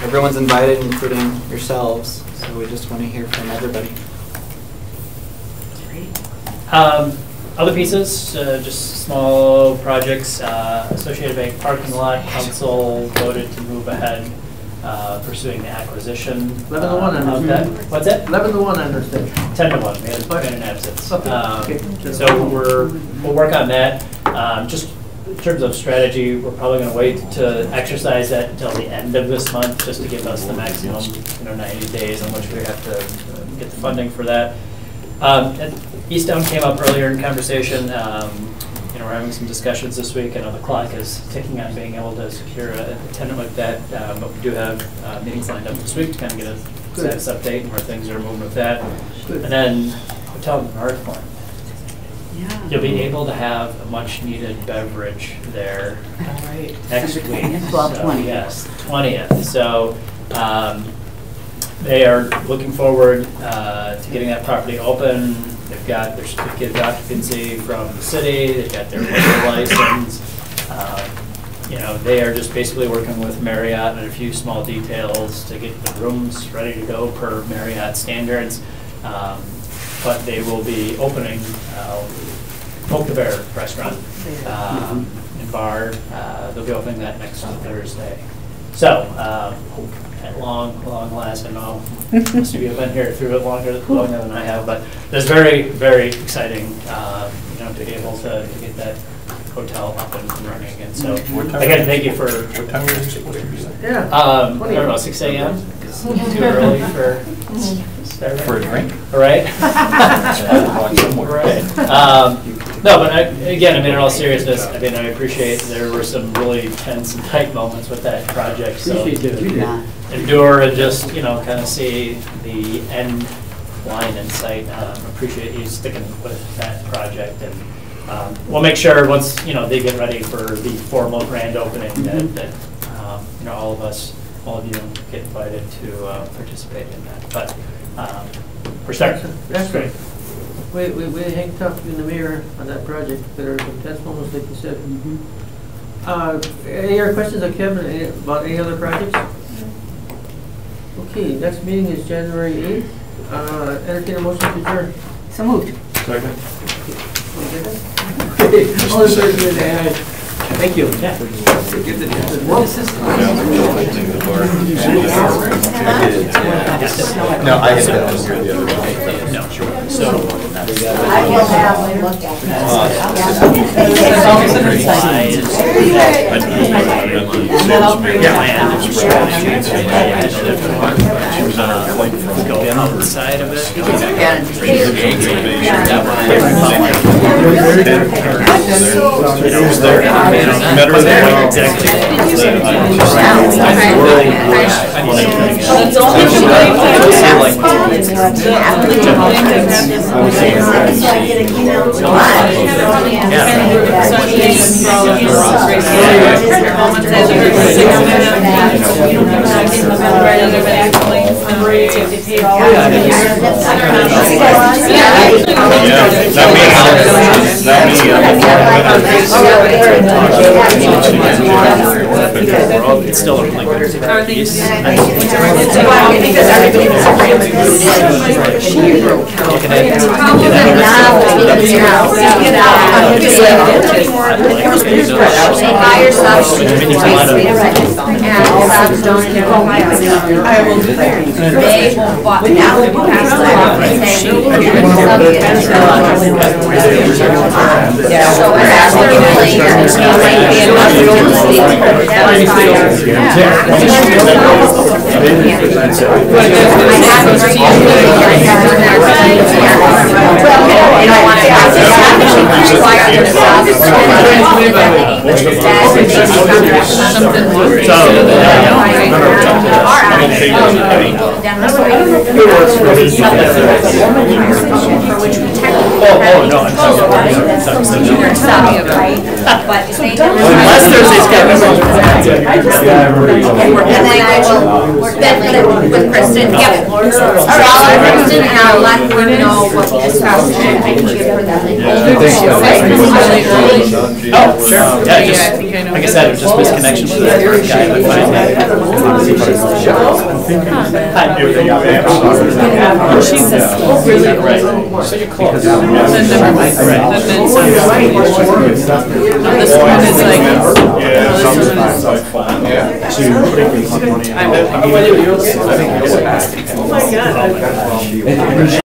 Everyone's invited, including yourselves, so we just want to hear from everybody. Other pieces, just small projects. Associated Bank parking lot council voted to move ahead pursuing the acquisition. 11 to 1, I understand. What's that? 11 to 1, I understand. 10 to 1. We had an absence. Okay. So we'll work on that. Just in terms of strategy, we're probably going to wait to exercise that until the end of this month, just to give us the maximum 90 days on which we have to get the funding for that. East Down came up earlier in conversation. We're having some discussions this week. I know the clock is ticking on being able to secure a tenant like that, but we do have meetings lined up this week to kind of get a status update and where things are moving with that. And then Hotel Northpoint. Yeah. You'll be able to have a much-needed beverage there next week. 12/20. Yes, 20th. So they are looking forward to getting that property open. They've got their certificate of occupancy from the city. They've got their liquor license. They are just basically working with Marriott and a few small details to get the rooms ready to go per Marriott standards. But they will be opening Poke the Bear restaurant and bar. They'll be opening that next Thursday. So, at long last, I know most of you have been here through it longer than I have, but it's very, very exciting, to be able to get that hotel up and running. And so, again, thank you for. What time is it? Yeah. I don't know, 6 a.m. It's too early for For a drink? Right. Right. No, but again, I mean, in all seriousness, I mean, I appreciate there were some really tense and tight moments with that project. So to endure and just, kind of see the end line in sight. Appreciate you sticking with that project, and we'll make sure once they get ready for the formal grand opening that all of you get invited to participate in that. But we're starting. That's great. We hang tough in the mayor on that project. There are some tense moments, like you said. Any other questions of Kevin about any other projects? Okay, next meeting is January 8th. Entertain a motion to adjourn. So moved. Second. All those in favor, thank you. Yeah. No, I had that over the other day. No, sure. So I will have a look at She was on her flight from Denver. Side of it. Met her there. It's still a link. Last Thursday's and then I will work that with Kristen. Yep. I'll follow Kristen and I'll let her know what we discussed and I can give her that. Oh, sure. Yeah, just, like I said, it was just misconnection with that first guy. But she's really right. So you're close. Then never mind. Right. This one is like. Yeah, sometimes I find. Yeah. So you're putting money. I think you're back. Oh my God.